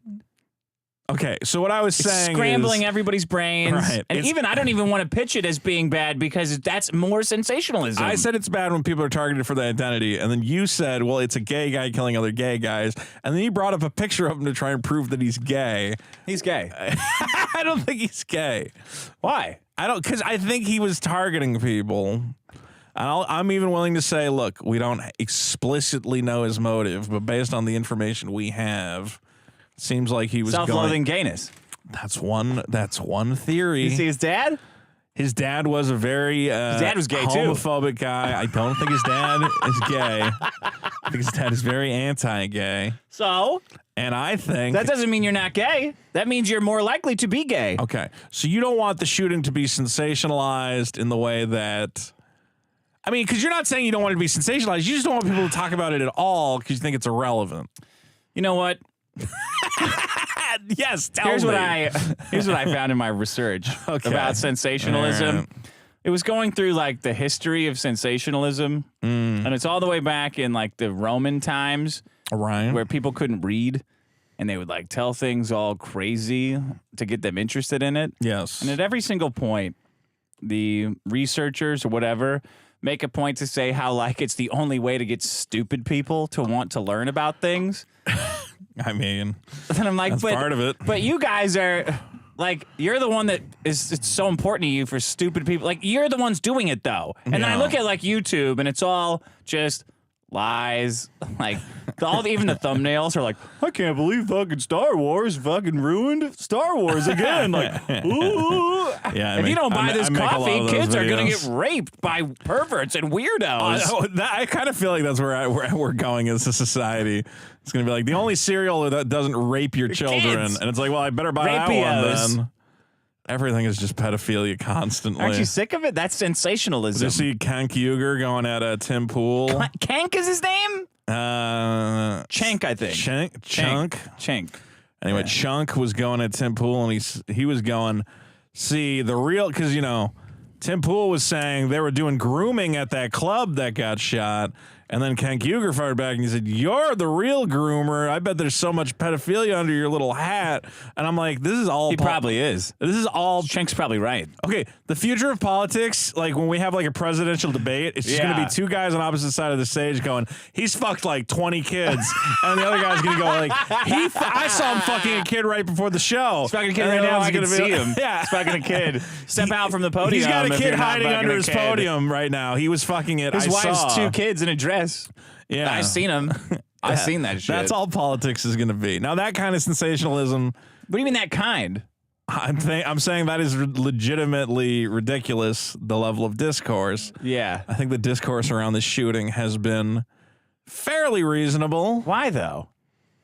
Okay, so what I was saying scrambling everybody's brains. Right. And I don't even want to pitch it as being bad because that's more sensationalism. I said it's bad when people are targeted for their identity, and then you said, well, it's a gay guy killing other gay guys, and then you brought up a picture of him to try and prove that he's gay. He's gay. I don't think he's gay. Why? Because I think he was targeting people. I'm even willing to say, look, we don't explicitly know his motive, but based on the information we have, it seems like he was self-loathing gayness. That's one theory. You see his dad? His dad was a very his dad was gay homophobic guy. I don't think his dad is gay. I think his dad is very anti-gay. So? And I think... That doesn't mean you're not gay. That means you're more likely to be gay. Okay. So you don't want the shooting to be sensationalized in the way that... I mean, because you're not saying you don't want it to be sensationalized. You just don't want people to talk about it at all because you think it's irrelevant. You know what? Yes, here's what I found in my research about sensationalism. It was going through like the history of sensationalism, and And it's all the way back in like the Roman times, where people couldn't read, and they would like tell things all crazy to get them interested in it. Yes. And at every single point, the researchers or whatever make a point to say how like it's the only way to get stupid people to want to learn about things. I mean, and I'm like, that's part of it. But you guys are like, you're the one that it's so important to you for stupid people. Like, you're the ones doing it though. And then I look at like YouTube, and it's all just lies. Like even the thumbnails are like, I can't believe fucking Star Wars fucking ruined Star Wars again. Like, ooh. Yeah, if you don't buy this coffee, kids are gonna get raped by perverts and weirdos. I kind of feel like that's where we're going as a society. It's gonna be like the only cereal that doesn't rape your children, kids. and it's like, well, I better buy that one then. Everything is just pedophilia constantly. Aren't you sick of it? That's sensationalism. Did you see Kank Uger going at Tim Pool? Kank is his name? Chank, I think. Chunk. Anyway, Chunk was going at Tim Pool, and he was going, see, the real, because, Tim Pool was saying they were doing grooming at that club that got shot. And then Kank Uger fired back and he said, you're the real groomer. I bet there's so much pedophilia under your little hat. And I'm like, this is all... He probably is. This is all... Chank's probably right. Okay, the future of politics, like when we have like a presidential debate, it's just going to be two guys on opposite side of the stage going, he's fucked like 20 kids. And the other guy's going to go like, I saw him fucking a kid right before the show. He's fucking a kid right now. I can see him. Yeah. He's fucking a kid. Step out from the podium. He's got a kid hiding under his podium right now. He was fucking it. His wife's 2 kids in a dress. Yeah, I've seen him. I've seen that shit. That's all politics is going to be. Now, that kind of sensationalism. What do you mean that kind? I'm saying that is legitimately ridiculous, the level of discourse. Yeah. I think the discourse around the shooting has been fairly reasonable. Why, though?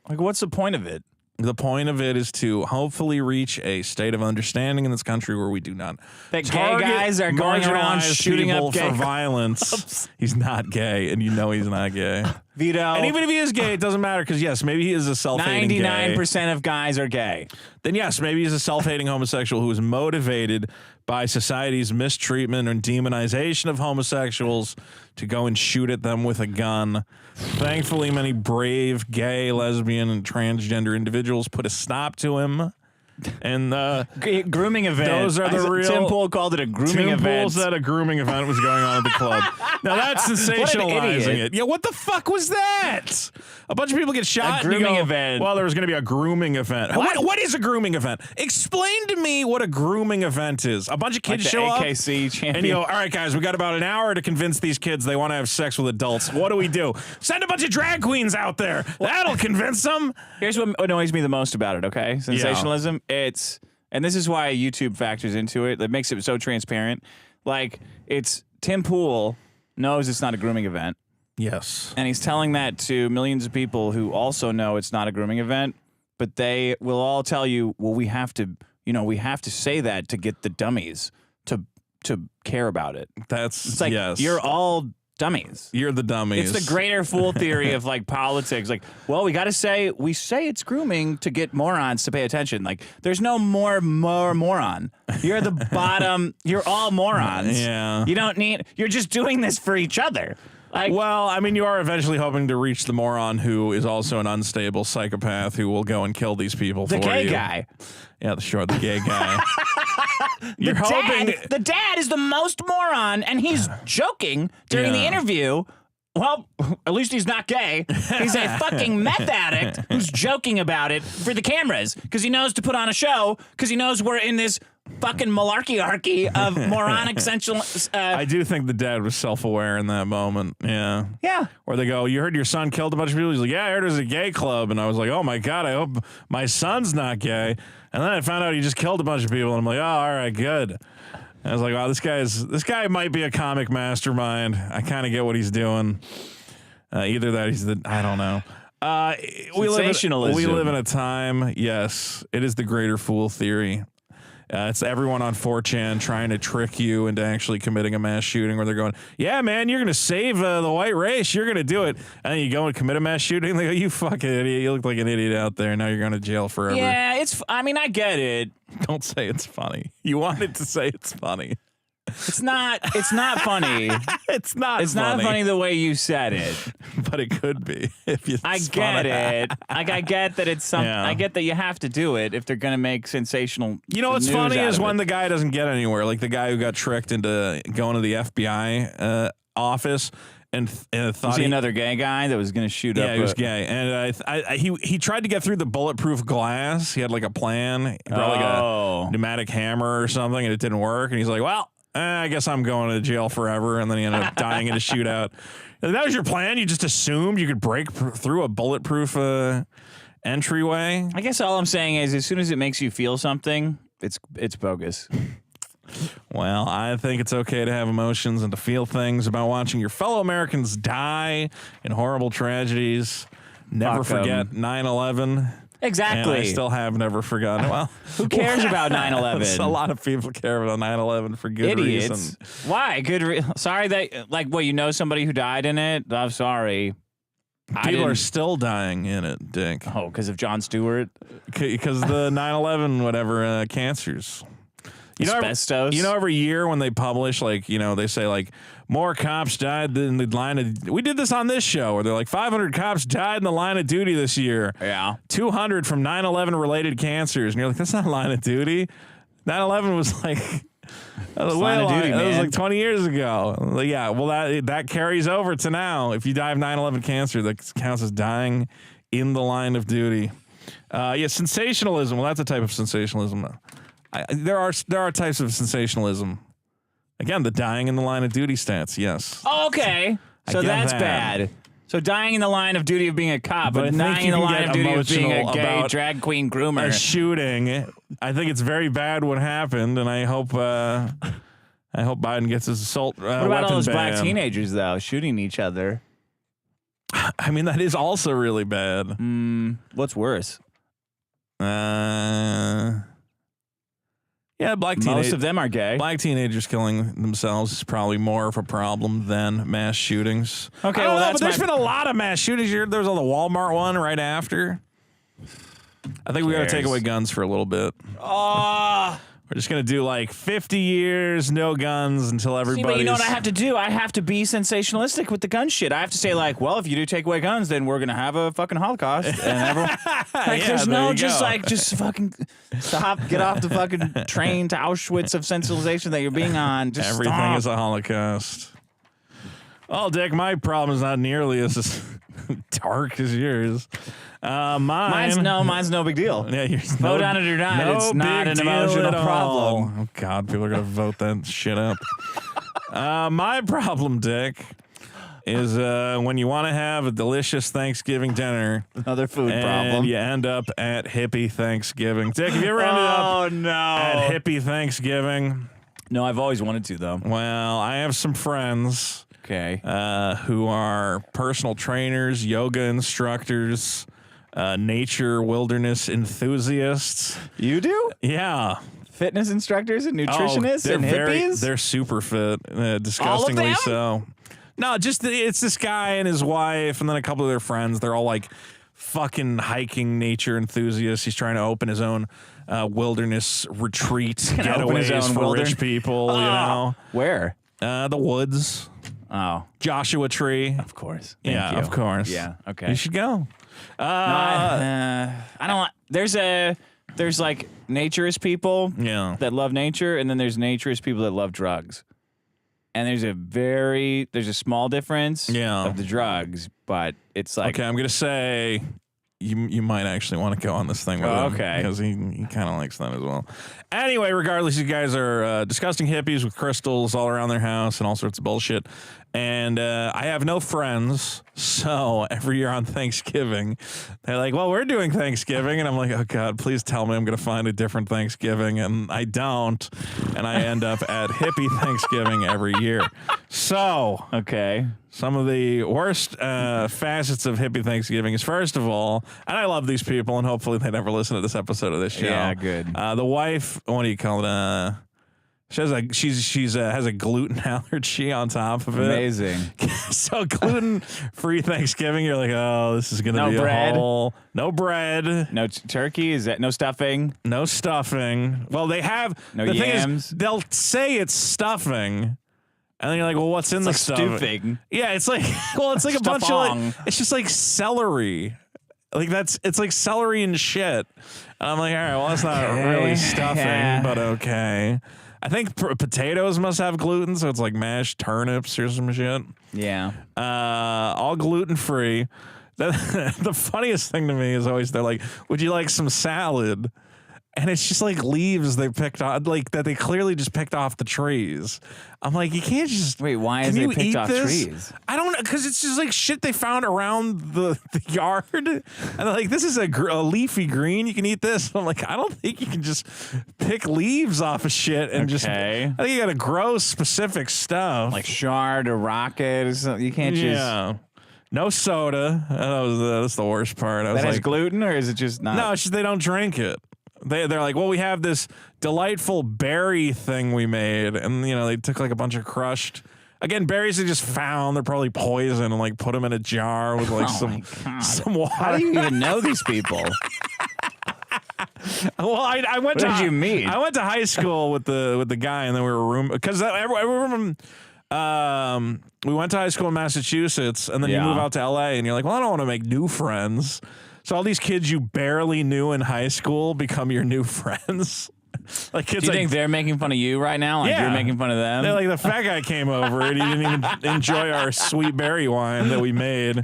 Like, what's the point of it? The point of it is to hopefully reach a state of understanding in this country where we do not that gay guys are going around shooting up gay for violence. He's not gay, and you know he's not gay. Vito. And even if he is gay, it doesn't matter because, yes, maybe he is a self-hating gay. 99% of guys are gay. Then, yes, maybe he's a self-hating homosexual who is motivated by society's mistreatment and demonization of homosexuals to go and shoot at them with a gun. Thankfully, many brave gay, lesbian, and transgender individuals put a stop to him. And grooming event. Those are the real. Tim Pool called it a grooming event. Tim Pool said a grooming event was going on at the club. Now that's sensationalizing it. Yeah, what the fuck was that? A bunch of people get shot. A grooming event. Well, there was going to be a grooming event. What is a grooming event? Explain to me what a grooming event is. A bunch of kids like show up. AKC champion. And you go, all right, guys, we got about an hour to convince these kids they want to have sex with adults. What do? Send a bunch of drag queens out there. That'll convince them. Here's what annoys me the most about it, okay? Sensationalism. Yeah. And this is why YouTube factors into it. That makes it so transparent. Like, it's Tim Pool knows it's not a grooming event. Yes. And he's telling that to millions of people who also know it's not a grooming event, but they will all tell you, well, we have to say that to get the dummies to care about it. It's like, yes. You're all dummies. You're the dummies. It's the greater fool theory of like politics. Like, well, we say it's grooming to get morons to pay attention. Like, there's no more moron. You're the bottom. You're all morons. Yeah. You're just doing this for each other. Like, well, I mean, you are eventually hoping to reach the moron who is also an unstable psychopath who will go and kill these people for you. The gay guy. Yeah, the gay guy. The dad is the most moron, and he's joking during the interview. Well, at least he's not gay. He's a fucking meth addict who's joking about it for the cameras because he knows to put on a show because he knows we're in this fucking malarkey of moronic sensual. I do think the dad was self-aware in that moment. Yeah. Yeah. Where they go, you heard your son killed a bunch of people? He's like, yeah, I heard it was a gay club. And I was like, oh my God, I hope my son's not gay. And then I found out he just killed a bunch of people. And I'm like, oh, all right, good. And I was like, wow, this guy might be a comic mastermind. I kind of get what he's doing. Either that he's I don't know. Sensationalism. We live in a time, yes, it is the greater fool theory. It's everyone on 4chan trying to trick you into actually committing a mass shooting where they're going, yeah, man, you're going to save the white race. You're going to do it. And then you go and commit a mass shooting. They go, you fucking idiot. You look like an idiot out there. Now you're going to jail forever. Yeah, I get it. Don't say it's funny. You wanted to say it's funny. It's not funny. It's not funny the way you said it. But it could be if you I get it. Like I get that it's something. I get that you have to do it if they're going to make sensational. You know what's funny is when the guy doesn't get anywhere, like the guy who got tricked into going to the FBI office and thought was he another gay guy that was going to shoot up. Yeah, he was gay, and he tried to get through the bulletproof glass. He had like a plan. He brought like a pneumatic hammer or something, and it didn't work. And he's like, well. I guess I'm going to jail forever, and then he ended up dying in a shootout. That was your plan? You just assumed you could break through a bulletproof entryway? I guess all I'm saying is as soon as it makes you feel something, it's bogus. Well, I think it's okay to have emotions and to feel things about watching your fellow Americans die in horrible tragedies. Never forget 9/11. Exactly. And I still have never forgotten. Well, who cares about 9/11? A lot of people care about 9/11 for good reason. Why? Sorry that, like, what, you know somebody who died in it? I'm sorry. People are still dying in it, Dick. Oh, because of Jon Stewart? Because the 9/11, whatever, cancers. Asbestos. You know, every year when they publish, like, you know, they say, like, more cops died in the line of... We did this on this show, where they're like, 500 cops died in the line of duty this year. Yeah. 200 from 9/11-related cancers. And you're like, that's not line of duty. 9/11 was like... line of duty, man. It was like 20 years ago. Like, yeah, well, that carries over to now. If you die of 9/11 cancer, that counts as dying in the line of duty. Yeah, sensationalism. Well, that's a type of sensationalism. There are types of sensationalism. Again, the dying in the line of duty stats, yes. Oh, okay. So that's bad. So dying in the line of duty of being a cop, but dying in the line of duty of being a gay drag queen groomer. A shooting. I think it's very bad what happened, and I hope Biden gets his assault what about weapon all those ban. black teenagers, though, shooting each other? I mean, that is also really bad. What's worse? Yeah, most of them are gay. Black teenagers killing themselves is probably more of a problem than mass shootings. Okay, well, that's but there's been a lot of mass shootings. There was the Walmart one right after. I think we got to take away guns for a little bit. We're just going to do like 50 years, no guns until everybody's... But you know what I have to do? I have to be sensationalistic with the gun shit. I have to say, like, well, if you do take away guns, then we're going to have a fucking Holocaust. And everyone... like, there's no just fucking stop, get off the fucking train to Auschwitz of sensationalization that you're being on. Just everything stop. is a Holocaust. Well, Dick, my problem is not nearly as dark as yours. Mine's no big deal. Yeah, vote on it or not. It's not an emotional problem. Oh God, people are gonna vote that shit up. My problem, Dick, is when you want to have a delicious Thanksgiving dinner. Another food problem. You end up at Hippie Thanksgiving. Dick, have you ever ended up at Hippie Thanksgiving? No, I've always wanted to, though. Well, I have some friends. Okay. Who are personal trainers, yoga instructors, nature wilderness enthusiasts. You do? Yeah. Fitness instructors and nutritionists and hippies? They're super fit, disgustingly so. No, it's this guy and his wife and then a couple of their friends. They're all like fucking hiking nature enthusiasts. He's trying to open his own wilderness retreat, getaways for rich people, you know. Where? The woods. Oh, Joshua Tree. Of course. Thank you. Of course. Yeah. Okay. You should go. I don't. There's like naturist people. That love nature, and then there's naturist people that love drugs. And there's a small difference. Of the drugs, but it's like okay. I'm gonna say. You might actually want to go on this thing with him. Okay. Because he kind of likes that as well. Anyway, regardless, you guys are disgusting hippies with crystals all around their house and all sorts of bullshit. And I have no friends, so every year on Thanksgiving, they're like, well, we're doing Thanksgiving. And I'm like, oh, God, please tell me I'm going to find a different Thanksgiving. And I don't. And I end up at Hippie Thanksgiving every year. So, okay. Some of the worst facets of Hippie Thanksgiving is, first of all, and I love these people, and hopefully they never listen to this episode of this show. Yeah, good. The wife, what do you call it? She has a gluten allergy on top of it. Amazing. So gluten-free Thanksgiving, you're like, oh, this is gonna be bread. No bread, no turkey. Is that no stuffing? No stuffing. Well, they have no the yams. Thing is, they'll say it's stuffing, and then you're like, well, what's in the stuffing? Stuffing. Yeah, it's like it's like a bunch of like, it's just like celery. Like it's like celery and shit. And I'm like, all right, well, that's not really stuffing, but okay. I think potatoes must have gluten, so it's like mashed turnips or some shit. Yeah. All gluten free. The funniest thing to me is always they're like, would you like some salad? And it's just like leaves they picked off, like that they clearly just picked off the trees. I'm like, you can't just wait. Why is they picked off trees? I don't know, because it's just like shit they found around the yard, and they're like, this is a leafy green. You can eat this. I'm like, I don't think you can just pick leaves off of shit and just. I think you got to grow specific stuff like chard or rocket or something. You can't just. No soda. That's the worst part. That has gluten, or is it just not? No, it's just they don't drink it. They're like, well, we have this delightful berry thing we made, and they took like a bunch of crushed, again, berries they just found. They're probably poison, and like put them in a jar with like some water. How do you even know these people? Well, I went What did you meet? I went to high school with the guy, and then we were because I remember. We went to high school in Massachusetts, and then you move out to LA, and you're like, well, I don't want to make new friends. So all these kids you barely knew in high school become your new friends. Like kids. Do you think they're making fun of you right now? Like you're making fun of them? They're like, the fat guy came over and he didn't even enjoy our sweet berry wine that we made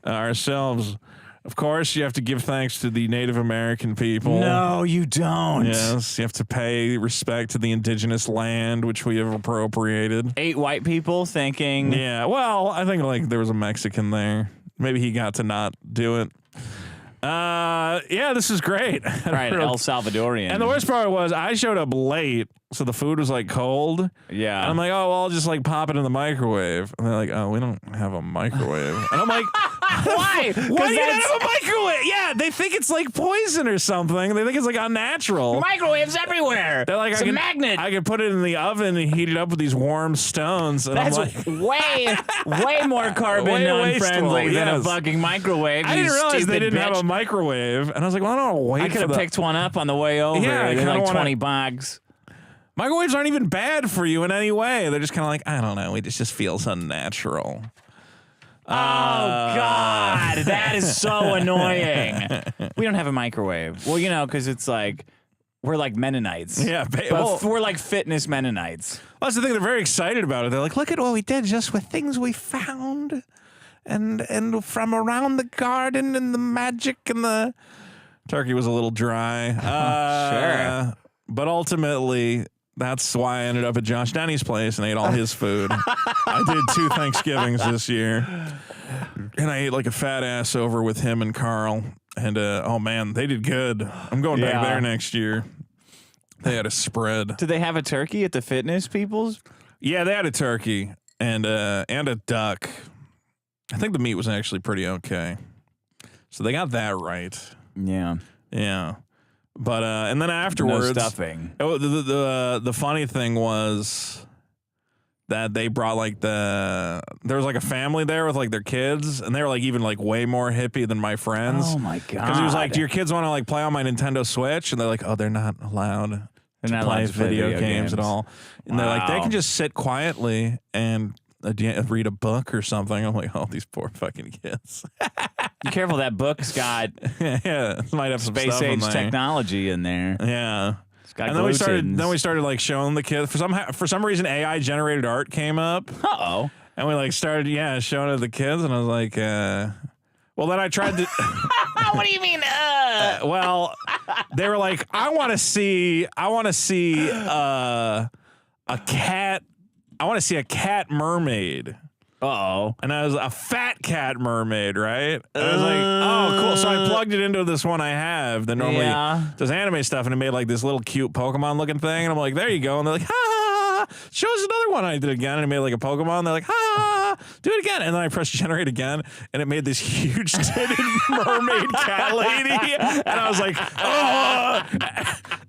ourselves. Of course, you have to give thanks to the Native American people. No, you don't. Yes, you have to pay respect to the indigenous land, which we have appropriated. 8 white people thinking. Yeah, well, I think like there was a Mexican there. Maybe he got to not do it. Yeah, this is great. Right, El Salvadorian. And the worst part was I showed up late, so the food was like cold. Yeah. And I'm like, oh, well, I'll just like pop it in the microwave. And they're like, oh, we don't have a microwave. And I'm like, why? Why do you not have a microwave? Yeah, they think it's like poison or something. They think it's like unnatural. Microwaves everywhere. They're like, it's a magnet. I could put it in the oven and heat it up with these warm stones. And That's I'm like, way more carbon unfriendly than a fucking microwave. I didn't realize they didn't have a microwave. And I was like, well, I don't want to wait. I could have picked one up on the way over. Yeah, they're like 20 bucks. Microwaves aren't even bad for you in any way. They're just kind of like, I don't know. It just feels unnatural. Oh, God. That is so annoying. We don't have a microwave. Well, because it's like, we're like Mennonites. Yeah. We're like fitness Mennonites. Well, that's the thing. They're very excited about it. They're like, look at what we did just with things we found and from around the garden and the magic and the... Turkey was a little dry. Sure. But ultimately... That's why I ended up at Josh Denny's place and ate all his food. I did 2 Thanksgivings this year. And I ate like a fat ass over with him and Carl. And, oh, man, they did good. I'm going back there next year. They had a spread. Did they have a turkey at the fitness people's? Yeah, they had a turkey and a duck. I think the meat was actually pretty okay. So they got that right. Yeah. Yeah. But and then afterwards, no stuffing. Oh, the funny thing was that they brought like there was like a family there with like their kids, and they were like even like way more hippie than my friends. Oh my God! Because he was like, "Do your kids want to like play on my Nintendo Switch?" And they're like, "Oh, they're not allowed to play video games at all." And they're like, "They can just sit quietly and read a book or something." I'm like, "Oh, these poor fucking kids." Be careful, that book's got might have some space age in technology in there. Yeah. It's got and then we started like showing the kids for some reason AI generated art came up. Uh-oh. And we like started showing it to the kids, and I was like well, then I tried to What do you mean well, they were like, I want to see a cat. I want to see a cat mermaid. Uh-oh. And I was a fat cat mermaid, right? And I was like, oh, cool. So I plugged it into this one I have that normally does anime stuff, and it made like this little cute Pokemon looking thing. And I'm like, there you go. And they're like, ha, ha, ha. Show us another one I did again. And it made like a Pokemon. And they're like, ha, ha, ha, do it again. And then I pressed generate again, and it made this huge titted mermaid cat lady. And I was like, oh.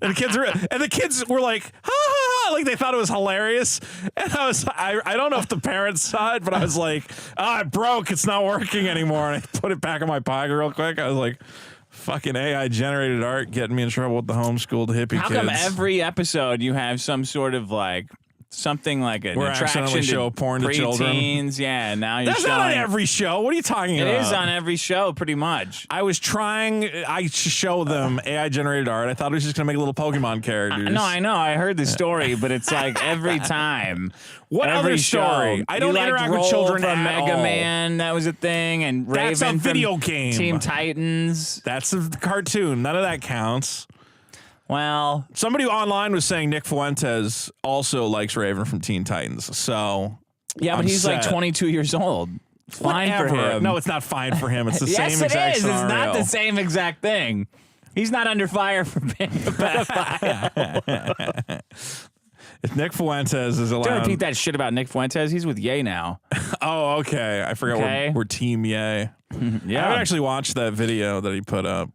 And the kids were like, ha, ha, ha. Like they thought it was hilarious. And I don't know if the parents saw it, but I was like, it broke. It's not working anymore. And I put it back in my pocket real quick. I was like, fucking AI generated art getting me in trouble with the homeschooled hippie kids. How come every episode you have some sort of like something like an attraction show porn to children? Yeah, now you're That's not on every show. What are you talking about? It is on every show, pretty much. I was trying. I show them AI generated art. I thought it was just gonna make little Pokemon characters. No, I know. I heard the story, but it's like every time. What every other story? Show. I don't interact with children from at Mega all. Man. That was a thing, and That's Raven a video from game. Team Titans. That's a cartoon. None of that counts. Well, somebody online was saying Nick Fuentes also likes Raven from Teen Titans. So yeah, but he's like 22 years old. Fine for him. No, it's not fine for him. It's the yes, same exact scenario. It's not the same exact thing. He's not under fire for being a pedophile. If Nick Fuentes is allowed... Don't repeat that shit about Nick Fuentes. He's with Ye now. Oh, okay. I forgot we're Team Ye. Yeah. I haven't actually watched that video that he put up.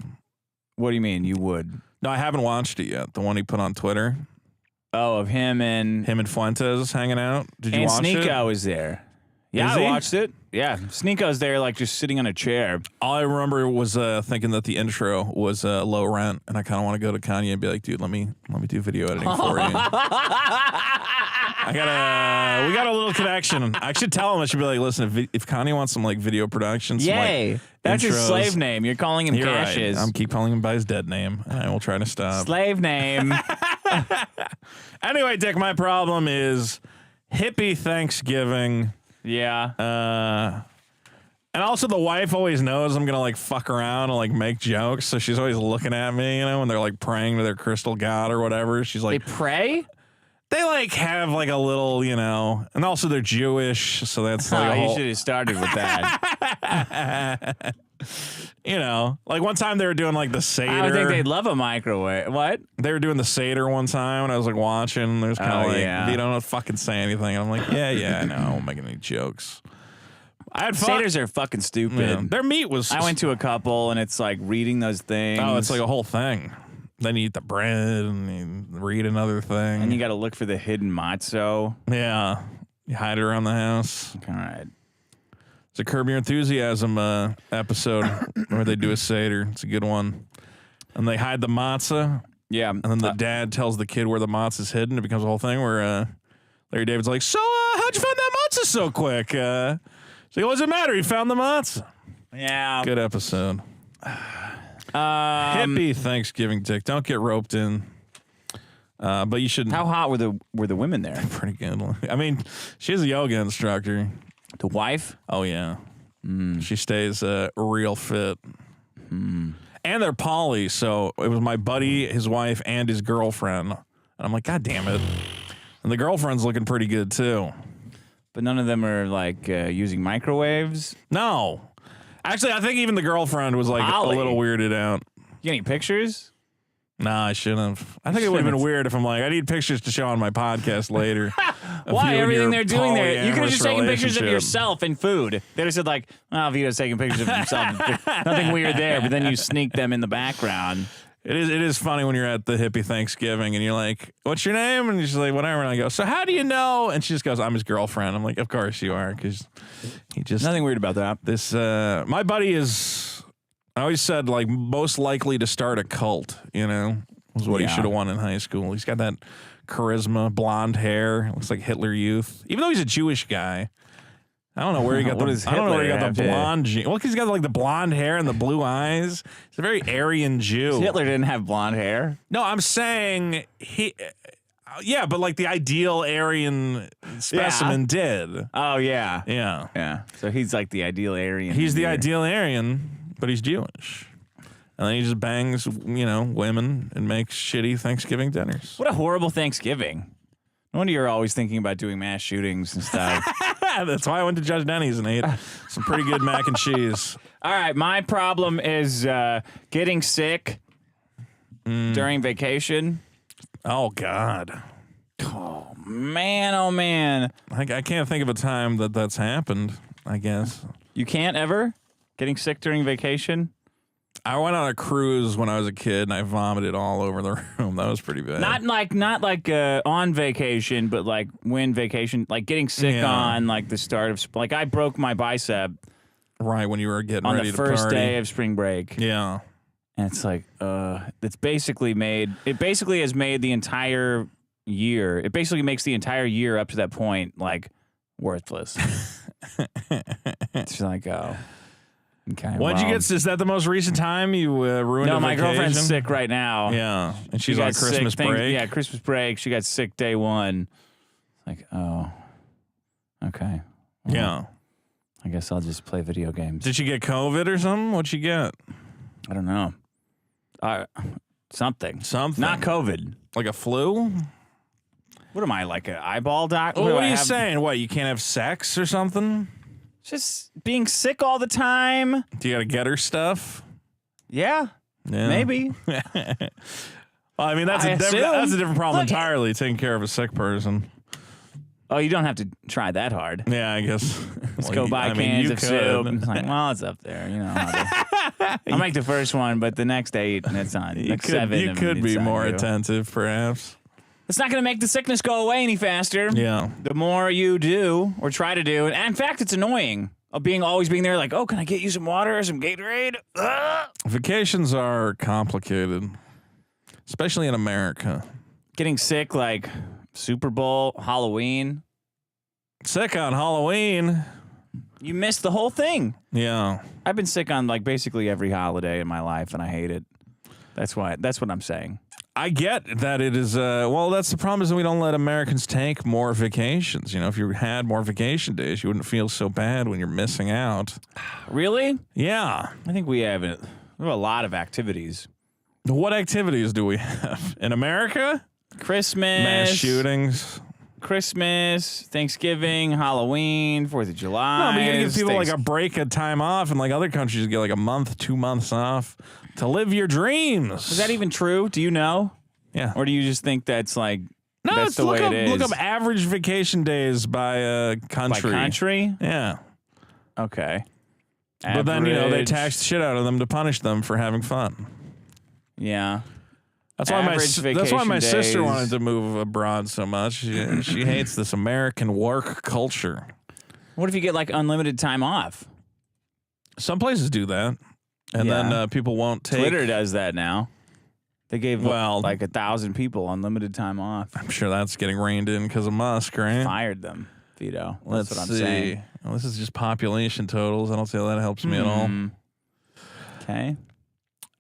What do you mean? You would? No, I haven't watched it yet. The one he put on Twitter. Oh, of him and Fuentes hanging out. Did you watch it? And Sneeko was there. Yeah, I watched it. Yeah, Sneeko's there, like just sitting on a chair. All I remember was thinking that the intro was low rent, and I kind of want to go to Kanye and be like, "Dude, let me do video editing for you." We got a little connection. I should tell him. I should be like, "Listen, if Kanye wants some like video production, yay, like, that's intros, his slave name. You're calling him Cassius. Right. I'm keep calling him by his dead name, and I will try to stop. Slave name. Anyway, Dick, my problem is Hippie Thanksgiving. Yeah. And also the wife always knows I'm gonna like fuck around and like make jokes, so she's always looking at me, you know, when they're like praying to their crystal god or whatever. She's like, they pray? They like have like a little, you know, and also they're Jewish, so that's like you should have started with that. You know, like one time they were doing like the Seder. I would think they'd love a microwave. What? They were doing the Seder one time, and I was like watching. There's kind of like, you don't fucking say anything. And I'm like, yeah, I know. I won't make any jokes. I had fun. Seders are fucking stupid. Yeah. Their meat was. I went to a couple, and it's like reading those things. Oh, it's like a whole thing. Then you eat the bread, and you read another thing. And you got to look for the hidden matzo. Yeah. You hide it around the house. All right. It's a Curb Your Enthusiasm episode where they do a Seder. It's a good one. And they hide the matzah. Yeah. And then the dad tells the kid where the matzah's hidden. It becomes a whole thing where Larry David's like, so how'd you find that matzah so quick? He's like, what does it matter? He found the matzah. Yeah. Good episode. Hippie Thanksgiving, Dick. Don't get roped in. But you shouldn't. How hot were the women there? Pretty good. I mean, she's a yoga instructor. The wife? Oh, yeah. She stays real fit. And they're poly, so it was my buddy, his wife, and his girlfriend. And I'm like, God damn it. And the girlfriend's looking pretty good, too. But none of them are, like, using microwaves? No. Actually, I think even the girlfriend was, like, a little weirded out. You got any pictures? Nah, I shouldn't have. I think it would have been weird if I'm like, I need pictures to show on my podcast later. Why? Everything they're doing there. You could have just taken pictures of yourself and food. They'd have said like, oh, Vito's taking pictures of himself. Nothing weird there. But then you sneak them in the background. It is funny when you're at the Hippie Thanksgiving and you're like, what's your name? And she's like, whatever. And I go, so how do you know? And she just goes, I'm his girlfriend. I'm like, of course you are. Because he just. Nothing weird about that. This, my buddy is. I always said, like, most likely to start a cult, you know, was what he should have won in high school. He's got that charisma, blonde hair, looks like Hitler Youth. Even though he's a Jewish guy, I don't know where he got the blonde. Well, because he's got like the blonde hair and the blue eyes. He's a very Aryan Jew. Hitler didn't have blonde hair. No, I'm saying yeah, but like the ideal Aryan specimen did. Oh yeah, yeah. So he's like the ideal Aryan. He's the ideal Aryan. But he's Jewish. And then he just bangs, you know, women and makes shitty Thanksgiving dinners. What a horrible Thanksgiving. No wonder you're always thinking about doing mass shootings and stuff. That's why I went to Judge Denny's and ate some pretty good mac and cheese. All right, my problem is getting sick during vacation. Oh, God. Oh, man. I can't think of a time that's happened, I guess. You can't ever? Getting sick during vacation? I went on a cruise when I was a kid, and I vomited all over the room. That was pretty bad. Not like on vacation, but like when vacation, like getting sick on like the start of like I broke my bicep right when you were getting on ready the to first party. day of spring break. Yeah, and it's like it's basically made. It basically has made the entire year. It basically makes the entire year up to that point like worthless. It's like okay. When'd you get? Is that the most recent time you ruined? No, a my vacation? girlfriend's sick right now. Yeah, and she's She on got Christmas sick break. Yeah, Christmas break. She got sick day one. Like, oh, okay. Well, Yeah. I guess I'll just play video games. Did she get COVID or something? What'd she get? I don't know. Something. Something. Not COVID. Like a flu? What am I, like an eyeball doctor? What are you saying? What, you can't have sex or something? Just being sick all the time. Do you got to get her stuff? Yeah. Maybe. Well, I mean, that's a different problem entirely, taking care of a sick person. Oh, you don't have to try that hard. Yeah, I guess. Just go buy cans of soup. It's like, well, it's up there. You know, I'll make the first one, but the next 8, and it's on. Next 7. You could be more attentive, perhaps. It's not going to make the sickness go away any faster. Yeah. The more you do or try to do, and in fact, it's annoying. Always being there like, oh, can I get you some water or some Gatorade? Vacations are complicated, especially in America. Getting sick like Super Bowl, Halloween. Sick on Halloween. You missed the whole thing. Yeah. I've been sick on like basically every holiday in my life, and I hate it. That's what I'm saying. I get that it is, well, that's the problem is that we don't let Americans take more vacations. You know, if you had more vacation days, you wouldn't feel so bad when you're missing out. Really? Yeah. I think we have a lot of activities. What activities do we have in America? Christmas. Mass shootings. Christmas, Thanksgiving, Halloween, 4th of July. No, but you gotta give people like a break of time off, and like other countries you get like a month, 2 months off to live your dreams. Is that even true? Do you know? Yeah. Or do you just think that's like that's the way it is? Look up average vacation days by country. By country? Yeah. Okay. But then, you know, they tax the shit out of them to punish them for having fun. Yeah. That's why my sister wanted to move abroad so much. She hates this American work culture. What if you get like unlimited time off? Some places do that, and then people won't take. Twitter does that now. They gave like 1,000 people unlimited time off. I'm sure that's getting reined in because of Musk, right? Fired them, Vito. That's what I'm saying. Well, this is just population totals. I don't see how that helps me at all. Okay.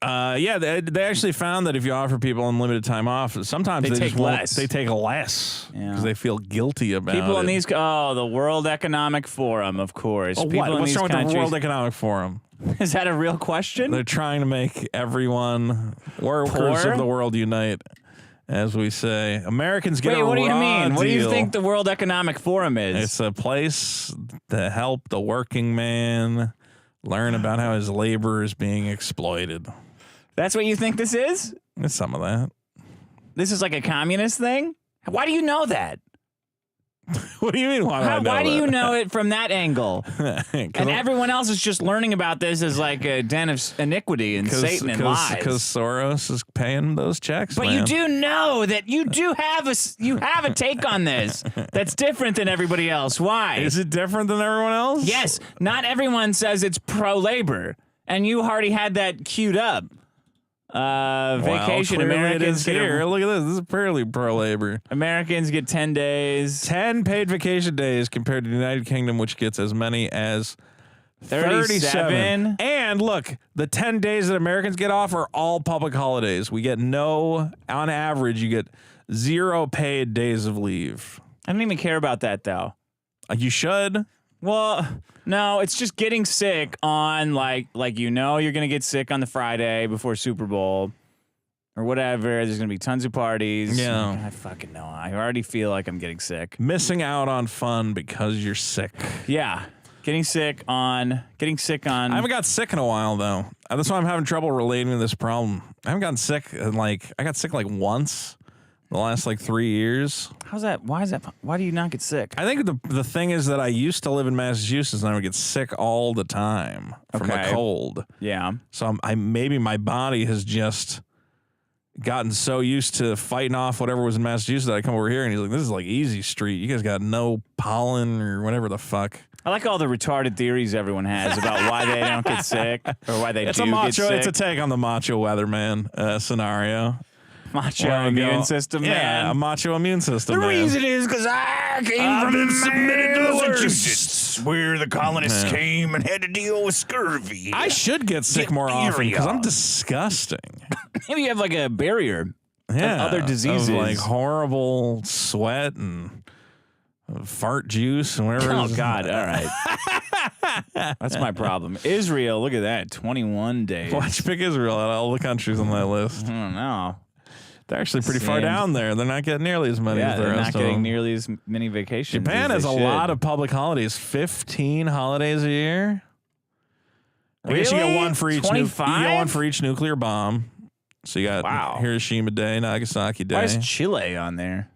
Yeah, they actually found that if you offer people unlimited time off, sometimes they take less. They take less because they feel guilty about it. People in these, the World Economic Forum, of course. Oh, what? What's wrong with the World Economic Forum? Is that a real question? They're trying to make everyone, workers of the world, unite. As we say, Americans get a raw what do you mean? deal. What do you think the World Economic Forum is? It's a place to help the working man learn about how his labor is being exploited. That's what you think this is? It's some of that. This is like a communist thing? Why do you know that? What do you mean? Why do you know it from that angle? And everyone else is just learning about this as like a den of iniquity and Satan and lies. Because Soros is paying those checks. But you do know that you do have a take on this that's different than everybody else. Why? Is it different than everyone else? Yes. Not everyone says it's pro-labor, and you already had that queued up. Vacation Americans get here. Look at this. This is purely pro-labor. Americans get 10 days. 10 paid vacation days compared to the United Kingdom, which gets as many as 37. And look, the 10 days that Americans get off are all public holidays. We get on average, you get 0 paid days of leave. I don't even care about that, though. You should. Well, no, it's just getting sick on like you're gonna get sick on the Friday before Super Bowl or whatever. There's gonna be tons of parties. Yeah, I fucking know. I already feel like I'm getting sick. Missing out on fun because you're sick. Yeah, getting sick on. I haven't got sick in a while though. That's why I'm having trouble relating to this problem. I haven't gotten sick I got sick like once The last like 3 years. How's that? Why is that? Why do you not get sick? I think the thing is that I used to live in Massachusetts and I would get sick all the time from the cold. Yeah. So maybe my body has just gotten so used to fighting off whatever was in Massachusetts that I come over here and he's like, this is like easy street. You guys got no pollen or whatever the fuck. I like all the retarded theories everyone has about why they don't get sick or why they get sick. It's a take on the macho weatherman scenario. Macho immune system, man. Yeah, a macho immune system, The reason is because I came from Massachusetts, where the colonists came and had to deal with scurvy. I should get sick more often because I'm disgusting. Maybe you have like a barrier. Yeah, other diseases. Of like horrible sweat and fart juice and whatever. Oh, God. All right. That's my problem. Israel, look at that. 21 days. Why'd you pick Israel out of all the countries on that list? I don't know. They're actually pretty far down there. They're not getting nearly as many as the rest of them. They're not getting nearly as many vacations. Japan has a lot of public holidays. 15 holidays a year. Really? I guess you get one for each. 25? You get one for each nuclear bomb. So you got Hiroshima Day, Nagasaki Day. Why is Chile on there?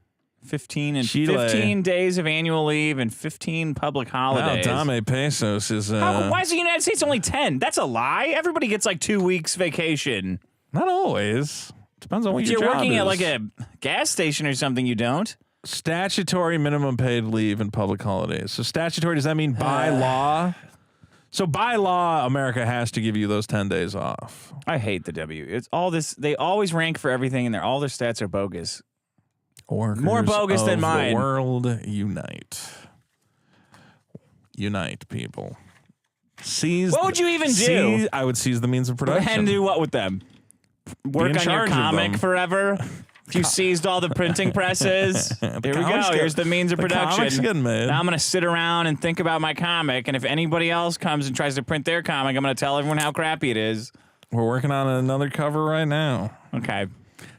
15 days of annual leave and 15 public holidays. Wow, Dame Pesos is. Why is the United States only 10? That's a lie. Everybody gets like 2 weeks vacation. Not always. Depends on what your job is. You're working at like a gas station or something, you don't? Statutory minimum paid leave and public holidays. So statutory, does that mean by law? So by law, America has to give you those 10 days off. I hate the W. It's all this. They always rank for everything, and all their stats are bogus. Workers more bogus than mine. The world unite. Unite, people. What would you even do? I would seize the means of production. And do what with them? Work on your comic forever? If you seized all the printing presses, here we go. Here's the means of production. Comic's getting made. Now I'm going to sit around and think about my comic, and if anybody else comes and tries to print their comic, I'm going to tell everyone how crappy it is. We're working on another cover right now. Okay.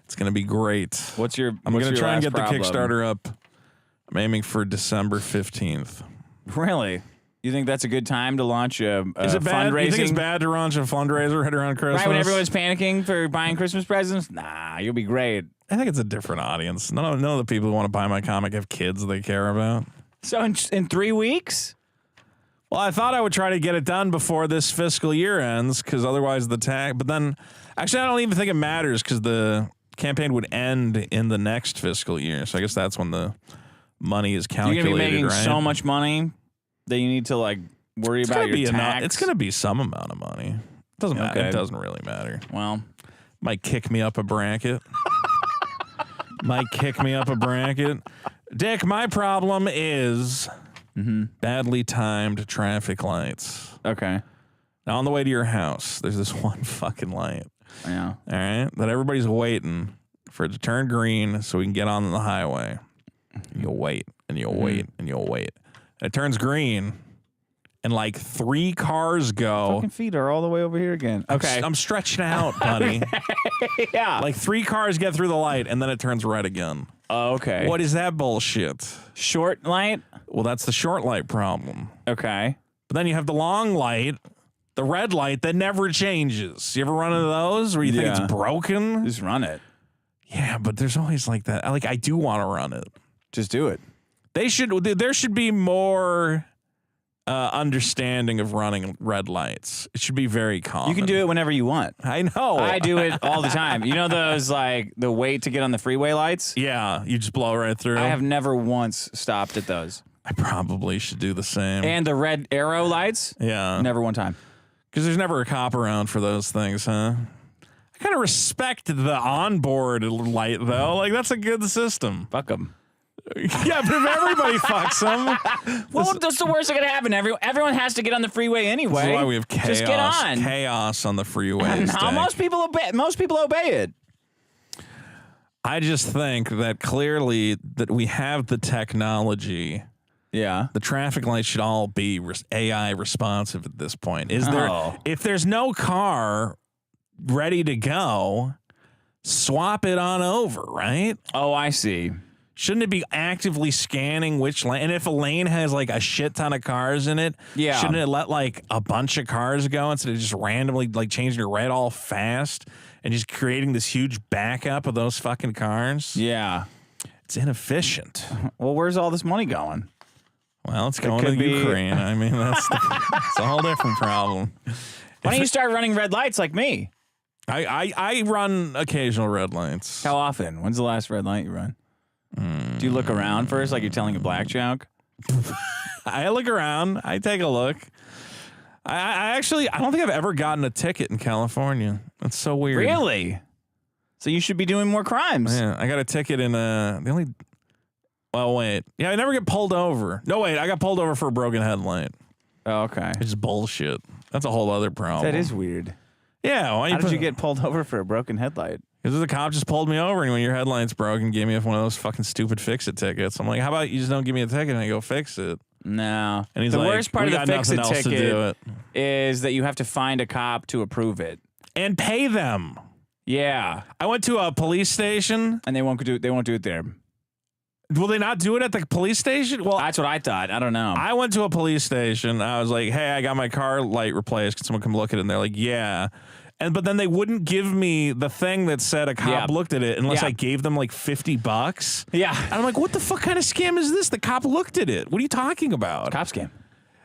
It's going to be great. I'm going to try and get the Kickstarter up. I'm aiming for December 15th. Really? You think that's a good time to launch a Is it bad? fundraising? You think it's bad to launch a fundraiser right around Christmas? Right when everyone's panicking for buying Christmas presents? Nah, you'll be great. I think it's a different audience. None of the people who want to buy my comic have kids they care about. So in 3 weeks? Well, I thought I would try to get it done before this fiscal year ends, because otherwise the tag. But then, actually, I don't even think it matters, because the campaign would end in the next fiscal year. So I guess that's when the money is calculated. You're gonna be making so much money that you need to like worry about your tax. It's going to be some amount of money. It doesn't matter. It doesn't really matter. Well, might kick me up a bracket. Dick, my problem is badly timed traffic lights. Okay. Now, on the way to your house, there's this one fucking light. Yeah. All right? That everybody's waiting for it to turn green so we can get on the highway. You'll wait, and you'll wait, and you'll wait. It turns green, and like 3 cars go. Fucking feet are all the way over here again. Okay. I'm stretching out, buddy. Yeah. Like 3 cars get through the light, and then it turns red again. Oh, okay. What is that bullshit? Short light? Well, that's the short light problem. Okay. But then you have the long light, the red light that never changes. You ever run into those where you think it's broken? Just run it. Yeah, but there's always like that. Like, I do want to run it. Just do it. There should be more understanding of running red lights. It should be very common. You can do it whenever you want. I know. I do it all the time. You know those, like, the wait to get on the freeway lights? Yeah, you just blow right through. I have never once stopped at those. I probably should do the same. And the red arrow lights? Yeah. Never one time. Because there's never a cop around for those things, huh? I kind of respect the onboard light, though. Like, that's a good system. Fuck them. Yeah, but if everybody fucks them. Well, that's the worst that could happen. Everyone has to get on the freeway anyway. That's why we have chaos. Just get on. Chaos on the freeways. No, most people obey it. I just think that clearly that we have the technology. Yeah. The traffic lights should all be AI responsive at this point. If there's no car ready to go, swap it on over, right? Oh, I see. Shouldn't it be actively scanning which lane? And if a lane has like a shit ton of cars in it, shouldn't it let like a bunch of cars go instead of just randomly like changing to red all fast and just creating this huge backup of those fucking cars. Yeah. It's inefficient. Well, where's all this money going? Well, it's going to Ukraine. I mean, it's a whole different problem. Why don't you start running red lights like me? I run occasional red lights. How often? When's the last red light you run? Do you look around first like you're telling a black joke? I look around. I take a look. I don't think I've ever gotten a ticket in California. That's so weird. Really? So you should be doing more crimes. Yeah, I got a ticket in well, wait. Yeah, I never get pulled over. No, wait, I got pulled over for a broken headlight. Oh, okay. It's bullshit. That's a whole other problem. That is weird. Yeah. How did you get pulled over for a broken headlight? Because the cop just pulled me over and when your headlight's broken, gave me one of those fucking stupid fix-it tickets. I'm like, how about you just don't give me a ticket and I go fix it? No. And he's the like, worst part of the fix-it ticket it. is that you have to find a cop to approve it. And pay them. Yeah. I went to a police station. And they won't do it there. Will they not do it at the police station? Well, that's what I thought. I don't know. I went to a police station. I was like, hey, I got my car light replaced. Can someone come look at it? And they're like, yeah. But then they wouldn't give me the thing that said a cop looked at it unless I gave them like $50. Yeah. And I'm like, what the fuck kind of scam is this? The cop looked at it. What are you talking about? Cop scam.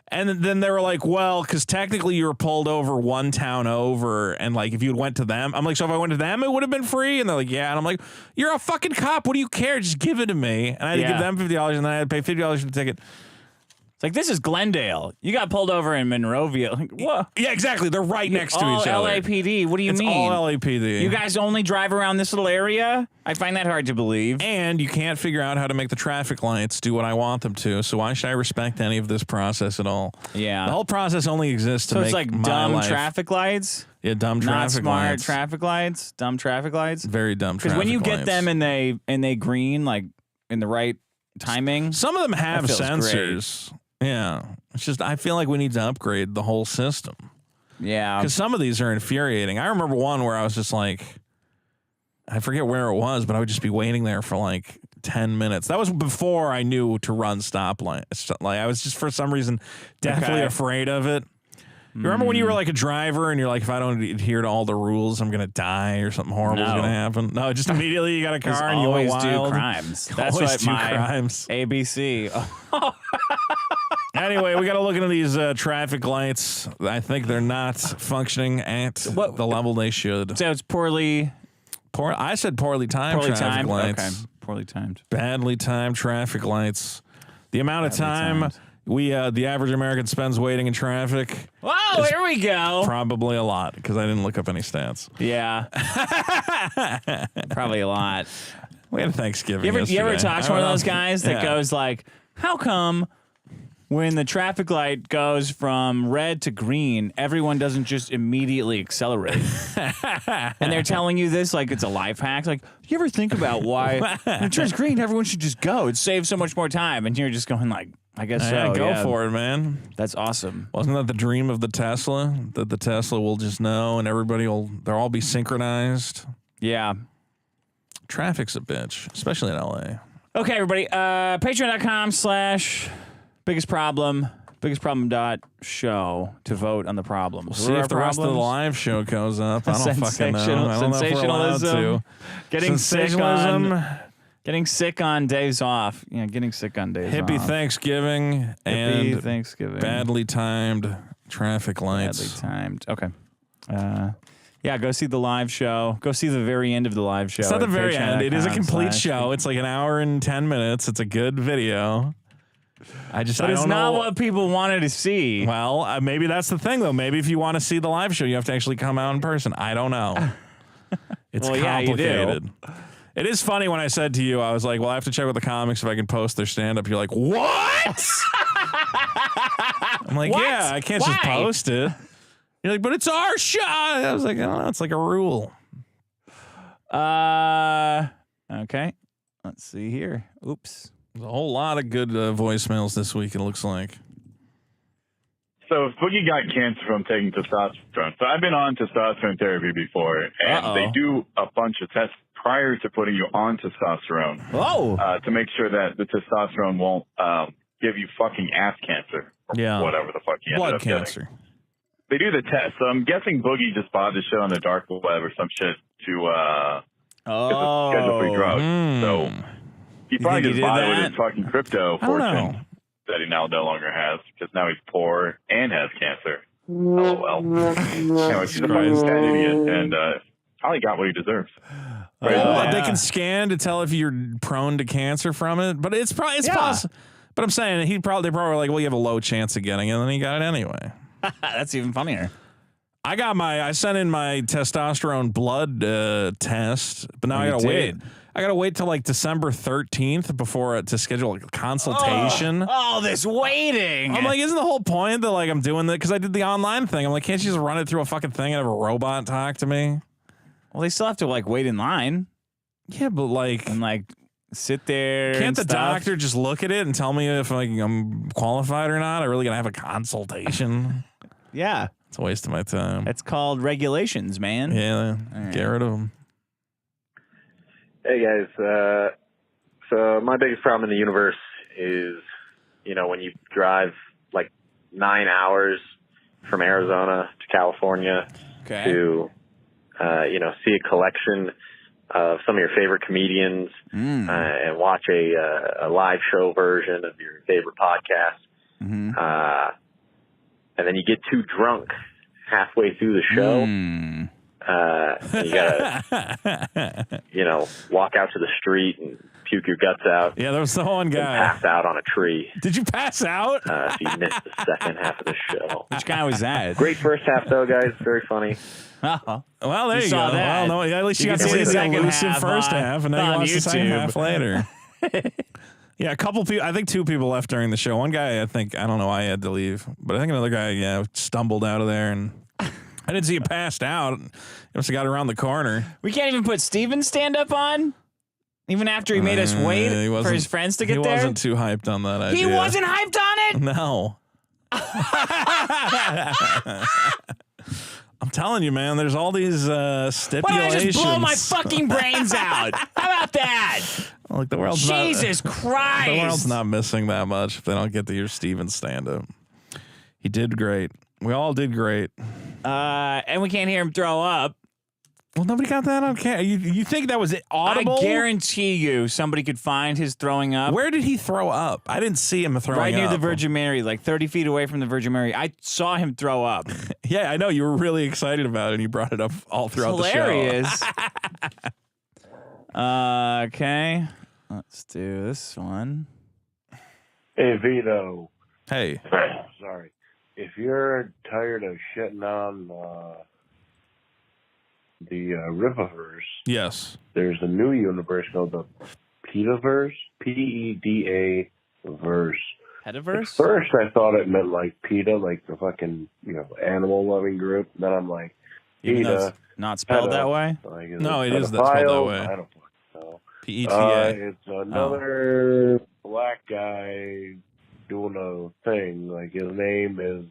And then they were like, well, because technically you were pulled over one town over. And like, if you went to them, I'm like, so if I went to them, it would have been free. And they're like, yeah. And I'm like, you're a fucking cop. What do you care? Just give it to me. And I had to give them $50 and then I had to pay $50 for the ticket. It's like, this is Glendale. You got pulled over in Monrovia. Like, what? Yeah, exactly. They're right next to each other. All LAPD. What do you mean? It's all LAPD. You guys only drive around this little area? I find that hard to believe. And you can't figure out how to make the traffic lights do what I want them to. So why should I respect any of this process at all? Yeah. The whole process only exists to make so it's like dumb traffic lights? Yeah, dumb traffic lights. Not smart traffic lights? Dumb traffic lights? Very dumb traffic lights. Because when you get them and they green, like in the right timing. Some of them have sensors. Great. Yeah. It's just, I feel like we need to upgrade the whole system. Yeah. Because some of these are infuriating. I remember one where I was just like, I forget where it was, but I would just be waiting there for like 10 minutes. That was before I knew to run stoplights. Like, I was just, for some reason, definitely afraid of it. You remember when you were like a driver and you're like, if I don't adhere to all the rules, I'm going to die or something horrible is going to happen? No, just immediately you got a car and you always do crimes. That's what my crimes. ABC. Anyway, we got to look into these traffic lights. I think they're not functioning at the level they should. So it's poorly... I said poorly timed traffic lights. Okay, poorly timed. Badly timed traffic lights. The amount of time... the average American spends waiting in traffic. Whoa, here we go. Probably a lot because I didn't look up any stats. Yeah. Probably a lot. We had Thanksgiving yesterday. You ever talk to one of those guys that goes like, how come when the traffic light goes from red to green, everyone doesn't just immediately accelerate? And they're telling you this like it's a life hack. Like, you ever think about why when it turns green, everyone should just go? It saves so much more time. And you're just going like, I guess so. Go for it, man. That's awesome. Wasn't that the dream of the Tesla? That the Tesla will just know and they'll all be synchronized? Yeah. Traffic's a bitch, especially in LA. Okay, everybody. Biggestproblem.show to vote on the problems. We'll see if the rest of the live show goes up. I don't fucking know. I don't know if we're allowed to. Getting sick on days off. Yeah, getting sick on days off. Hippie Thanksgiving and Thanksgiving. Badly timed traffic lights. Badly timed. Okay. Yeah, go see the live show. Go see the very end of the live show. It's not the very end. It is a complete show. It's like an hour and 10 minutes. It's a good video. But it's not what people wanted to see. Well, maybe that's the thing, though. Maybe if you want to see the live show, you have to actually come out in person. I don't know. It's complicated. Yeah, you do. It is funny when I said to you, I was like, well, I have to check with the comics if I can post their stand-up. You're like, what? I'm like, what? Yeah, I can't just post it. You're like, but it's our show. I was like, I don't know. It's like a rule. Okay. Let's see here. Oops. There's a whole lot of good voicemails this week, it looks like. So Boogie got cancer from taking testosterone. So I've been on testosterone therapy before, and they do a bunch of tests prior to putting you on testosterone. To make sure that the testosterone won't give you fucking ass cancer. Or whatever the fuck you ended up cancer. Getting. They do the test. So I'm guessing Boogie just bought the shit on the dark web or some shit to schedule free drugs. So he probably just bought it with his fucking crypto fortune that he now no longer has because now he's poor and has cancer. Oh well. Anyway, she's a fucking fat idiot and probably got what he deserves. They can scan to tell if you're prone to cancer from it, but it's possible. But I'm saying they probably were like, well, you have a low chance of getting it, and then he got it anyway. That's even funnier. I sent in my testosterone blood test, but now I gotta wait. I gotta wait till like December 13th to schedule a consultation. Oh, this waiting! I'm like, isn't the whole point that like I'm doing that because I did the online thing? I'm like, can't you just run it through a fucking thing and have a robot talk to me? Well, they still have to like wait in line. Yeah, but like sit there. Can't the doctor just look at it and tell me if like I'm qualified or not? I really gonna have a consultation? Yeah, it's a waste of my time. It's called regulations, man. Yeah, get rid of them. Hey guys, so my biggest problem in the universe is, when you drive like 9 hours from Arizona to California to, see a collection of some of your favorite comedians and watch a live show version of your favorite podcast. And then you get too drunk halfway through the show. You gotta, walk out to the street and puke your guts out. Yeah, there was the one guy. Pass out on a tree. Did you pass out? So you missed the second half of the show. Which guy was that? Great first half, though, guys. Very funny. Well, there you saw go. That. Well, no, at least you got to see the second half first half, and then you watched the second half later. Yeah, a couple people. I think 2 people left during the show. One guy, I don't know why he had to leave, but I think another guy, stumbled out of there and. I didn't see you passed out. He must have got around the corner. We can't even put Steven's stand-up on? Even after he made us wait for his friends to get there? He wasn't too hyped on that idea. He wasn't hyped on it? No. I'm telling you, man, there's all these stipulations. Why don't I just blow my fucking brains out? How about that? Like the world's Jesus Christ. The world's not missing that much if they don't get to hear Steven stand-up. He did great. We all did great. And we can't hear him throw up. Well, nobody got that on camera. You think that was audible? I guarantee you somebody could find his throwing up. Where did he throw up? I didn't see him throwing up. Right near the Virgin Mary, like 30 feet away from the Virgin Mary. I saw him throw up. Yeah, I know. You were really excited about it, and you brought it up all throughout the show. Hilarious. Okay. Let's do this one. Hey, Vito. Hey. Sorry. If you're tired of shitting on the Riververse, yes, there's a new universe called the Petaverse, P-E-D-A verse. Petaverse? At first, I thought it meant like PETA, like the fucking animal-loving group. Then I'm like, PETA. Not spelled that way? Like, no, it is spelled that way. I don't know. P-E-T-A. It's another black guy doing a thing. Like, his name is...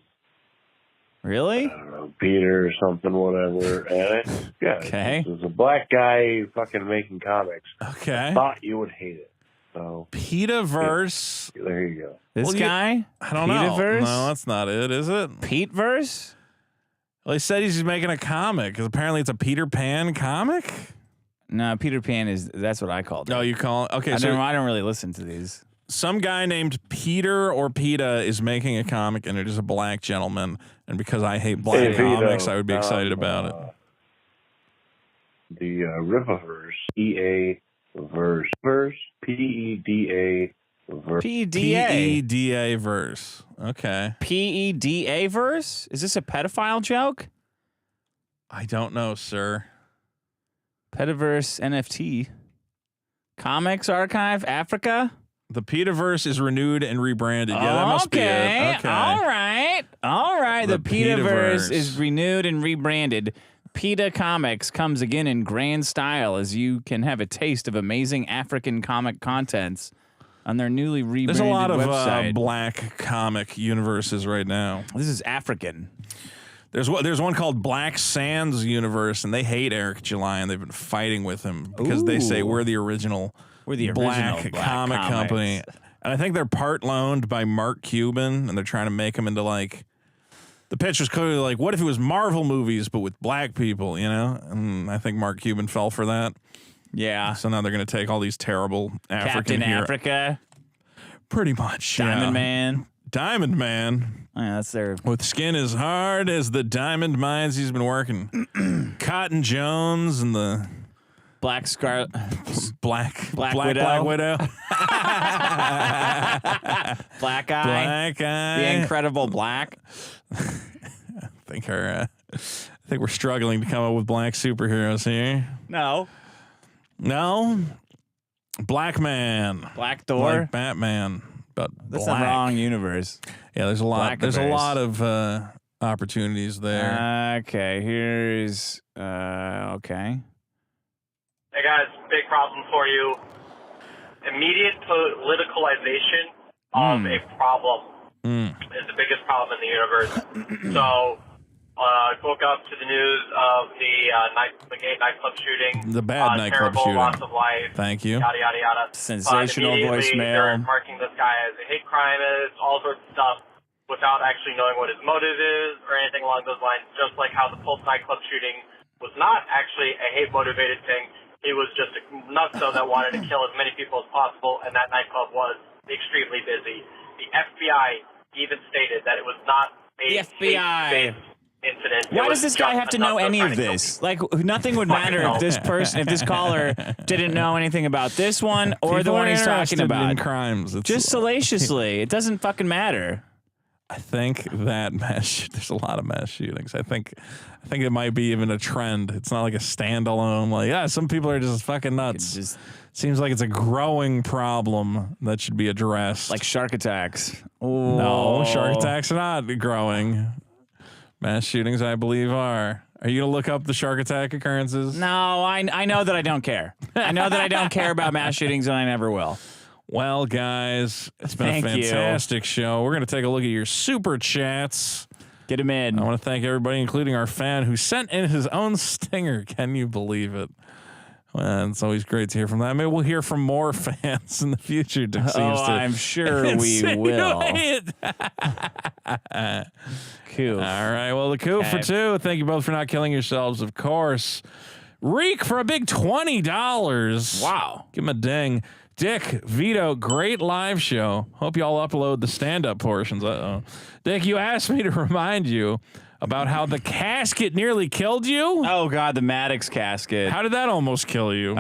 Really? I don't know, Peter or something, whatever. And okay. It's a black guy fucking making comics. Okay. I thought you would hate it. So Petaverse. Yeah, there you go. This guy? I don't know. Petaverse? No, that's not it, is it? Peteverse? Well, he said he's making a comic because apparently it's a Peter Pan comic. No, Peter Pan that's what I called it. Oh, you call it? Okay, I don't really listen to these. Some guy named Peter or PETA is making a comic, and it is a black gentleman. And because I hate black comics, I would be excited about it. The Riververse, E-A verse, P-E-D-A verse. P-E-D-A? P-E-D-A verse. Okay. P-E-D-A verse? Is this a pedophile joke? I don't know, sir. Petaverse NFT. Comics Archive Africa? The Petaverse is renewed and rebranded. Yeah, that must be it. Okay. All right. The Petaverse is renewed and rebranded. PETA Comics comes again in grand style as you can have a taste of amazing African comic contents on their newly rebranded website. There's a lot of black comic universes right now. This is African. There's one called Black Sands Universe, and they hate Eric July, and they've been fighting with him because they say we're the original black comic company. And I think they're part loaned by Mark Cuban, and they're trying to make him into like the pitch was clearly like, what if it was Marvel movies but with black people, you know? And I think Mark Cuban fell for that. Yeah. So now they're going to take all these terrible African Captain Africa. Pretty much. Diamond Man. Diamond Man. Oh, yeah, that's their... With skin as hard as the diamond mines he's been working. Cotton Jones and the... Black Black Widow. Black Widow. Black Eye. Black Eye. The Incredible Black. I think we're struggling to come up with black superheroes here. No. Black Man. Black Thor. Like Batman. But that's black. the wrong universe. Yeah, there's a lot. Black There's a affairs. lot of opportunities there. Okay, here's okay. Hey guys, big problem for you. Immediate politicalization of a problem is the biggest problem in the universe. So, I woke up to the news of the gay nightclub shooting. The bad nightclub terrible shooting. Loss of life. Thank you. Yada, yada, yada. Sensational Immediately, voicemail. They're marking this guy as a hate crimist, all sorts of stuff, without actually knowing what his motive is or anything along those lines. Just like how the Pulse nightclub shooting was not actually a hate-motivated thing. He was just a nutso that wanted to kill as many people as possible, and that nightclub was extremely busy. The FBI even stated that it was not a hate-based incident. Why does this guy have to know any of this? Like, nothing would matter if this caller didn't know anything about this one or the one he's talking about. In crimes. It's just salaciously. It doesn't fucking matter. I think that there's a lot of mass shootings. I think it might be even a trend. It's not like a standalone, like, yeah, some people are just fucking nuts. Seems like it's a growing problem that should be addressed. Like shark attacks. Ooh. No, shark attacks are not growing. Mass shootings, I believe, are. Are you going to look up the shark attack occurrences? No, I know that I don't care. I know that I don't care about mass shootings, and I never will. Well, guys, it's been a fantastic show. We're going to take a look at your super chats. Get him in. I want to thank everybody, including our fan who sent in his own stinger. Can you believe it? Well, it's always great to hear from that. Maybe we'll hear from more fans in the future. I'm sure we will. Cool. All right. Well, the coup for two. Thank you both for not killing yourselves, of course. Reek for a big $20. Wow. Give him a ding. Dick, Vito, great live show. Hope y'all upload the stand-up portions. Dick, you asked me to remind you about how the casket nearly killed you. Oh, God, the Maddox casket. How did that almost kill you?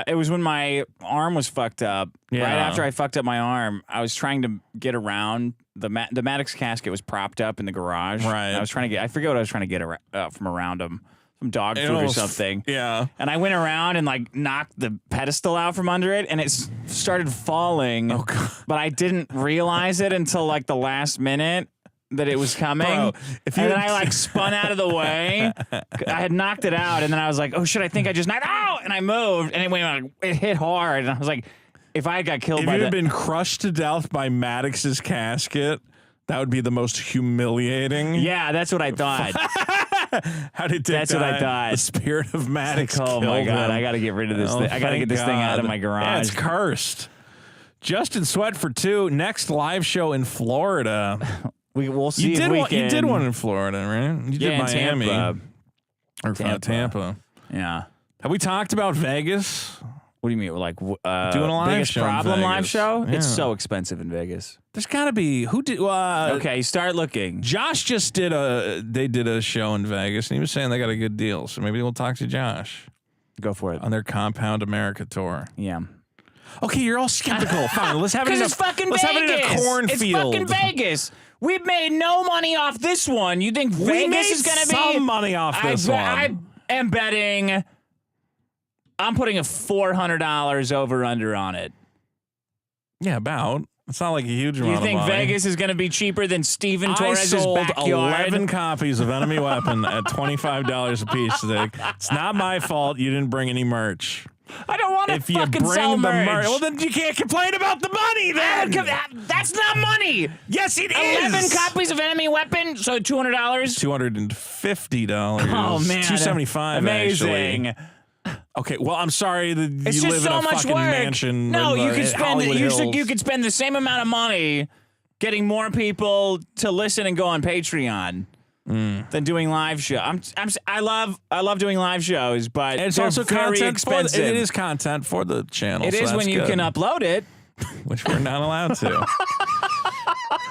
It was when my arm was fucked up. Yeah. Right after I fucked up my arm, I was trying to get around. The Maddox casket was propped up in the garage. Right. I was trying to get, I forget what I was trying to get from around him. Some dog food or something. Yeah. And I went around and like knocked the pedestal out from under it, and it started falling. Oh, God. But I didn't realize it until like the last minute that it was coming. Bro, and then I like spun out of the way. I had knocked it out, and then I was like, oh shit, I think I just knocked out. And I moved, and it hit hard. And I was like, if I got killed by that. If you had been crushed to death by Maddox's casket, that would be the most humiliating. Yeah, that's what I thought. How did Dick That's die? what I thought. The spirit of Maddox. Like, oh my God, him. I got to get rid of this thing. I got to get this thing out of my garage. Yeah, it's cursed. Justin Sweat for two. Next live show in Florida. We'll see. You did one in Florida, right? You did Miami. Tampa. Yeah. Have we talked about Vegas? What do you mean? Like doing a live biggest show in problem live Vegas. show? Yeah. It's so expensive in Vegas. There's got to be who did. Okay, start looking. Josh just did a show in Vegas, and he was saying they got a good deal. So maybe we'll talk to Josh. Go for it on their Compound America tour. Yeah. Okay, you're all skeptical. Fine, let's have it. Because it's fucking Vegas. Have it in a cornfield. It's fucking Vegas. We've made no money off this one. You think Vegas is going to be some money off this one? I am betting. I'm putting a $400 over under on it. Yeah, about. It's not like a huge amount of money. You think Vegas is going to be cheaper than Steven Torres's backyard? I sold 11 copies of Enemy Weapon at $25 a piece. Dick. It's not my fault you didn't bring any merch. I don't want to fucking sell merch. Well, then you can't complain about the money then. That's not money. Yes, it is. 11 copies of Enemy Weapon, so $200? $250. Oh, man. $275, amazing. Actually. Okay, well, I'm sorry that it's you live in a fucking mansion. No, you could spend you could spend the same amount of money getting more people to listen and go on Patreon. than doing live show. I love doing live shows, but it's they're also very content expensive. it is content for the channel. It is when you can upload it, which we're not allowed to.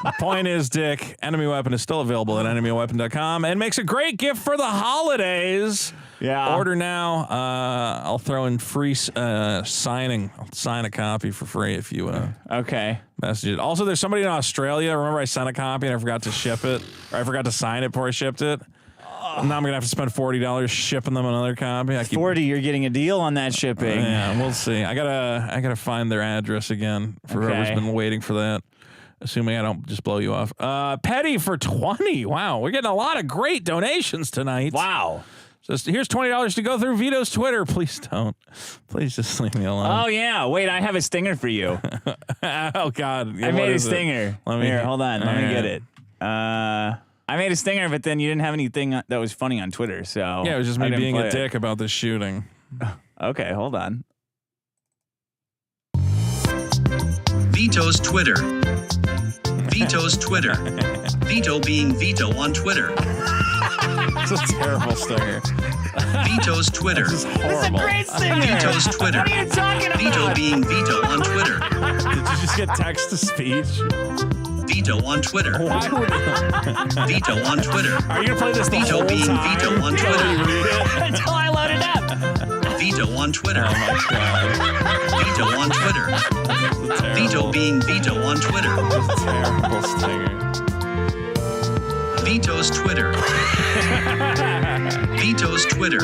The point is, Dick, Enemy Weapon is still available at enemyweapon.com and makes a great gift for the holidays. Yeah. Order now. I'll throw in free signing. I'll sign a copy for free if you okay. message it. Also, there's somebody in Australia. Remember I sent a copy and I forgot to ship it, or I forgot to sign it before I shipped it. Now I'm gonna have to spend $40 shipping them another copy. 40. You're getting a deal on that shipping. Yeah, we'll see. I gotta find their address again for whoever's been waiting for that. Assuming I don't just blow you off. Petty for 20. Wow, we're getting a lot of great donations tonight. Wow. So here's $20 to go through Vito's Twitter. Please don't. Please just leave me alone. Oh yeah. Wait, I have a stinger for you. Oh God. I made a stinger. Here, hold on. Let me get it. I made a stinger, but then you didn't have anything that was funny on Twitter. So yeah, it was just me being a dick about this shooting. Okay, hold on. Vito's Twitter. Vito's Twitter. Vito being Vito on Twitter. It's a terrible stinger. Vito's Twitter. This is horrible. It's a great stinger. Vito's Twitter. What are you talking about? Vito being Vito on Twitter. Did you just get text to speech? Vito on Twitter. Why would Vito on Twitter. Are you gonna play this the Vito whole being time? Vito on Twitter. Until I load it up. Vito on Twitter. Oh my God. Vito on Twitter. Vito being Vito on Twitter. Terrible stinger. Vito's Twitter. Vito's Twitter.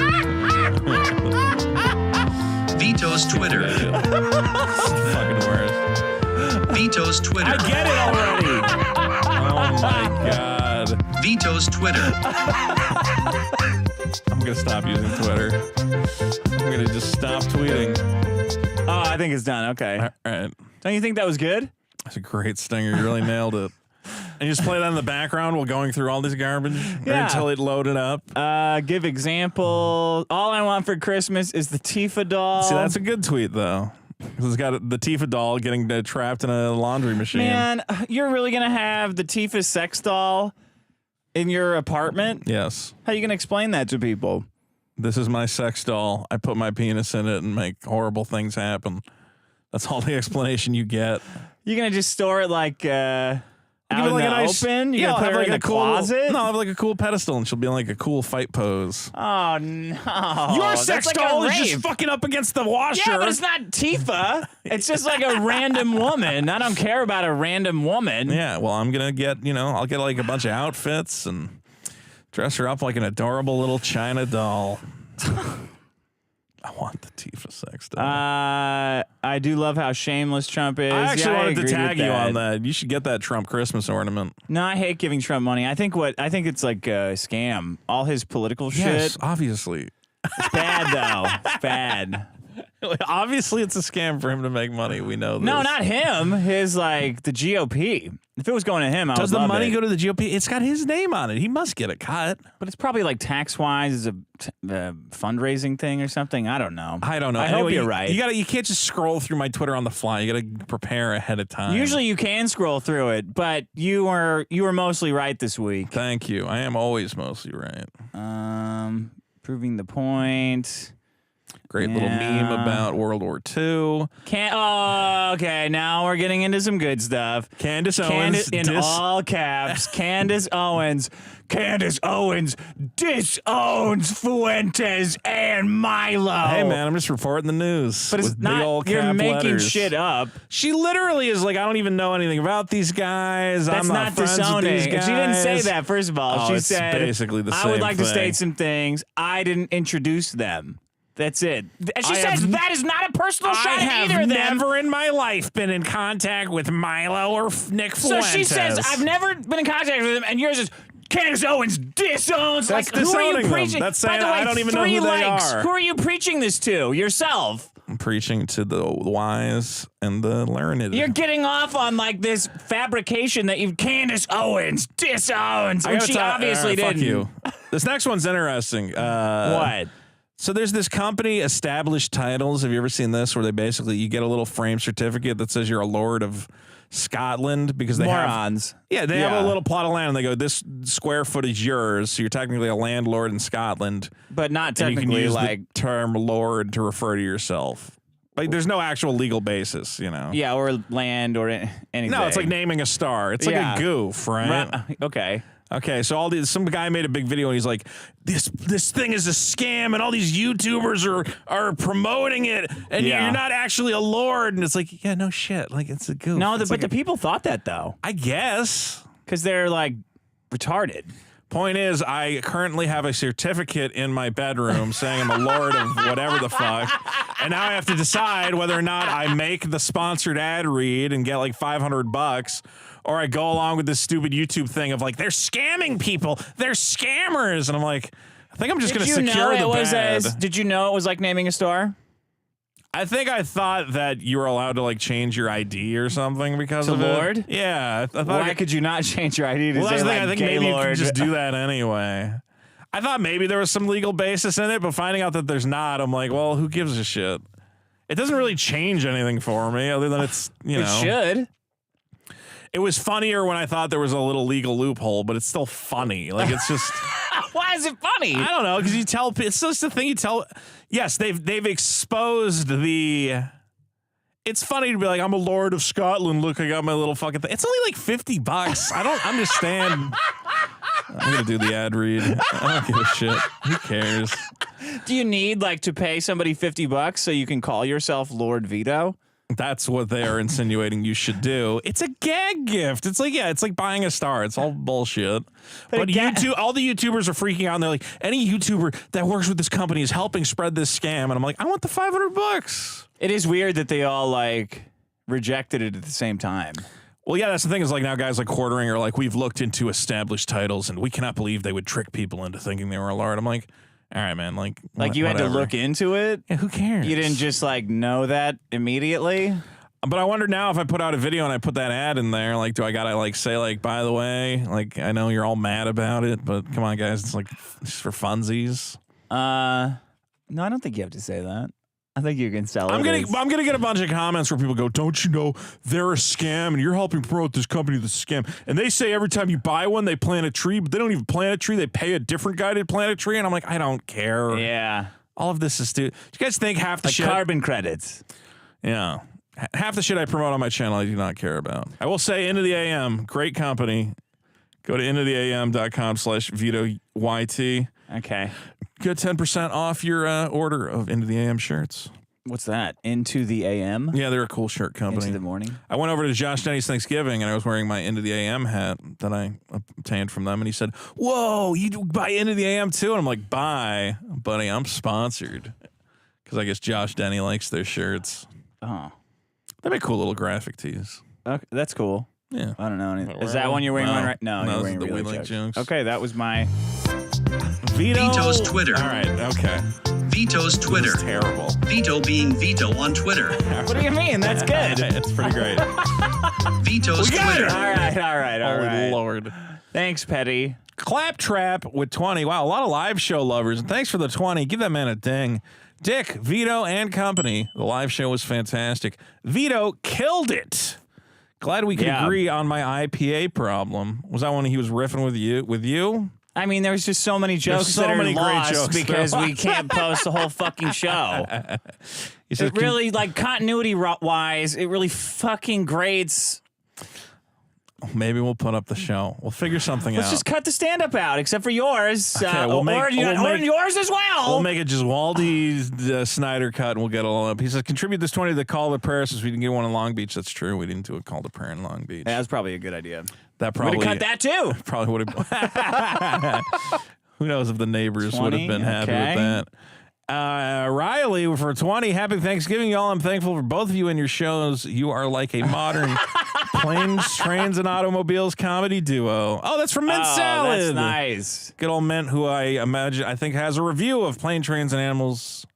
Vito's Twitter. Fucking worst. Vito's Twitter. I get it already. Oh my God. Vito's Twitter. I'm gonna stop using Twitter. I'm gonna just stop tweeting. Oh, I think it's done. Okay. All right. Don't you think that was good? That's a great stinger. You really nailed it. And you just play that in the background while going through all this garbage until it loaded up. Give example. All I want for Christmas is the Tifa doll. See, that's a good tweet, though. Because it's got the Tifa doll getting trapped in a laundry machine. Man, you're really going to have the Tifa sex doll in your apartment? Yes. How are you going to explain that to people? This is my sex doll. I put my penis in it and make horrible things happen. That's all the explanation you get. You're going to just store it like... out in like the nice, open? You're gonna put her like in the closet? No, I'll have like a cool pedestal and she'll be in like a cool fight pose. Oh, no. Your sex That's doll like is just fucking up against the washer. Yeah, but it's not Tifa. It's just like a random woman. I don't care about a random woman. Yeah, well, I'm going to get, I'll get like a bunch of outfits and dress her up like an adorable little China doll. I want the Tifa sex doll. I do love how shameless Trump is. I actually wanted to agree tag with you on that. You should get that Trump Christmas ornament. No, I hate giving Trump money. I think it's like a scam. All his political Yes, shit. obviously. It's bad though. It's bad. Obviously, it's a scam for him to make money. We know this. No, not him. His the GOP. If it was going to him, Does the money go to the GOP? It's got his name on it. He must get a cut. But it's probably like tax-wise, it's a fundraising thing or something. I don't know. I don't know. I hope you're right. You can't just scroll through my Twitter on the fly. You got to prepare ahead of time. Usually you can scroll through it, but you were mostly right this week. Thank you. I am always mostly right. Proving the point. Great little meme about World War II. Okay. Now we're getting into some good stuff. Candace Owens. In all caps. Candace Owens. Candace Owens disowns Fuentes and Milo. Hey, man, I'm just reporting the news. But it's with not, big old you're cap making letters. shit up. She literally is like, I don't even know anything about these guys. That's I'm not friends disowning. with these guys. She didn't say that, first of all. Oh, She it's said, basically the I same would like to thing. state some things. I didn't introduce them. That's it. And she says that is not a personal shot at either of them. I have never in my life been in contact with Milo or Nick So Fuentes. she says, I've never been in contact with him, and yours is, Candace Owens disowns. That's like, who are you disowning them. preaching? That's By saying the way, I don't even know 3 who they likes. are. Who are you preaching this to? Yourself. I'm preaching to the wise and the learned. You're getting off on like this fabrication that Candace Owens disowns, when she obviously didn't. Fuck you. This next one's interesting. What? So there's this company, Established Titles. Have you ever seen this? Where they basically, you get a little frame certificate that says you're a lord of Scotland because they morons. They have a little plot of land and they go, this square foot is yours, so you're technically a landlord in Scotland, but not technically. And you can use like the term lord to refer to yourself. Like there's no actual legal basis, you know. Yeah, or land or anything. No, it's like naming a star. It's like a goof, right? Okay, so some guy made a big video and he's like, this thing is a scam and all these YouTubers are promoting it and you're not actually a lord. And it's like, yeah, no shit. Like it's a goof. No, but the people thought that though. I guess. Because they're like retarded. Point is, I currently have a certificate in my bedroom saying I'm a lord of whatever the fuck. And now I have to decide whether or not I make the sponsored ad read and get like $500 or I go along with this stupid YouTube thing of like, they're scamming people. They're scammers. And I'm like, I think I'm just going to secure the bad. Did you know it was like naming a star? I think I thought that you were allowed to like change your ID or something because of Lord? it. Yeah. I thought Why could you not change your ID to say like I think gay maybe Lord? you could just do that anyway. I thought maybe there was some legal basis in it, but finding out that there's not, I'm like, well, who gives a shit? It doesn't really change anything for me other than it's, you know. It should. It was funnier when I thought there was a little legal loophole, but it's still funny. Like, it's just... Why is it funny? I don't know, because you tell... It's just the thing you tell... Yes, they've exposed the... It's funny to be like, I'm a lord of Scotland. Look, I got my little fucking thing. It's only like $50. I don't understand. I'm going to do the ad read. I don't give a shit. Who cares? Do you need like to pay somebody $50 so you can call yourself Lord Vito? That's what they are insinuating you should do. It's a gag gift. It's like, yeah, it's like buying a star. It's all bullshit. But YouTube, all the YouTubers are freaking out and they're like, any YouTuber that works with this company is helping spread this scam. And I'm like, I want the $500. It is weird that they all like rejected it at the same time. Well, yeah, that's the thing is like now guys like Quartering are like, we've looked into established titles and we cannot believe they would trick people into thinking they were a lord. I'm like, all right, man. Like you had to look into it? Yeah, who cares? You didn't just like know that immediately? But I wonder now if I put out a video and I put that ad in there, like, do I gotta like say like, by the way, like I know you're all mad about it, but come on, guys, it's like just for funsies. No, I don't think you have to say that. I think you can sell it. I'm gonna get a bunch of comments where people go, "Don't you know they're a scam and you're helping promote this company that's a scam?" And they say every time you buy one, they plant a tree, but they don't even plant a tree. They pay a different guy to plant a tree, and I'm like, I don't care. Yeah, all of this is stupid. Do you guys think half the shit carbon credits? Yeah, half the shit I promote on my channel, I do not care about. I will say, Into the AM, great company. Go to intotheam.com/VitoYT. Okay. Get 10% off your order of Into the AM shirts. What's that? Into the AM? Yeah, they're a cool shirt company. Into the morning? I went over to Josh Denny's Thanksgiving, and I was wearing my Into the AM hat that I obtained from them, and he said, "Whoa, you buy Into the AM too?" And I'm like, "Bye, buddy, I'm sponsored." Because I guess Josh Denny likes their shirts. Oh. They make cool little graphic tees. Okay, that's cool. Yeah. I don't know anything. Is that one you're wearing right now? No, you're wearing the really jokes. Okay, that was my... Vito's Twitter. All right, okay. Vito's Twitter. This is terrible. Vito being Vito on Twitter. What do you mean? That's good. It's pretty great. Vito's Twitter. All right. Oh, Lord. Thanks, Petty. Claptrap with 20. Wow, a lot of live show lovers. And thanks for the 20. Give that man a ding. Dick, Vito, and company. The live show was fantastic. Vito killed it. Glad we could agree on my IPA problem. Was that when he was riffing with you? I mean, there's just so many jokes that are lost because we can't post the whole fucking show. It really, like, continuity-wise, it really fucking grades. Maybe we'll put up the show. We'll figure something out. Let's just cut the stand-up out, except for yours. Okay, or yours as well. We'll make it just Waldy Snyder cut, and we'll get it all up. He says, contribute this 20 to the Call to Prayer since we didn't get one in Long Beach. That's true. We didn't do a Call to Prayer in Long Beach. Yeah, that's probably a good idea. That probably would have cut that, too. Probably would have. Who knows if the neighbors would have been happy with that. Riley for 20. Happy Thanksgiving, y'all. I'm thankful for both of you and your shows. You are like a modern planes, trains, and automobiles comedy duo. Oh, that's from Mint Salad. That's nice. Good old Mint, who I think has a review of Plane, Trains, and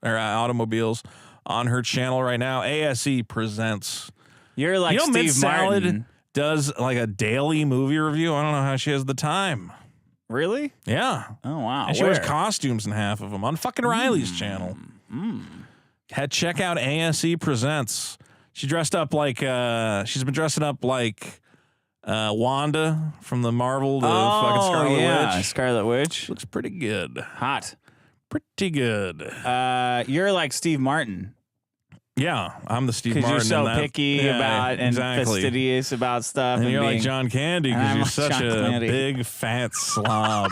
Automobiles on her channel right now. ASE presents. You're like Steve Mint Salad Martin. Does like a daily movie review. I don't know how she has the time. Really? Yeah. Oh, wow. And she wears costumes in half of them on fucking Riley's channel. Check out ASE Presents. She dressed up like she's been dressing up like Wanda from the Marvel, fucking Scarlet Witch. Scarlet Witch Looks pretty good. hot. Pretty good. You're like Steve Martin Yeah, I'm the Steve because Martin. you're so in that. picky about and fastidious about stuff, And you're being, like John Candy because I'm you're like such John a Candy. big fat slob.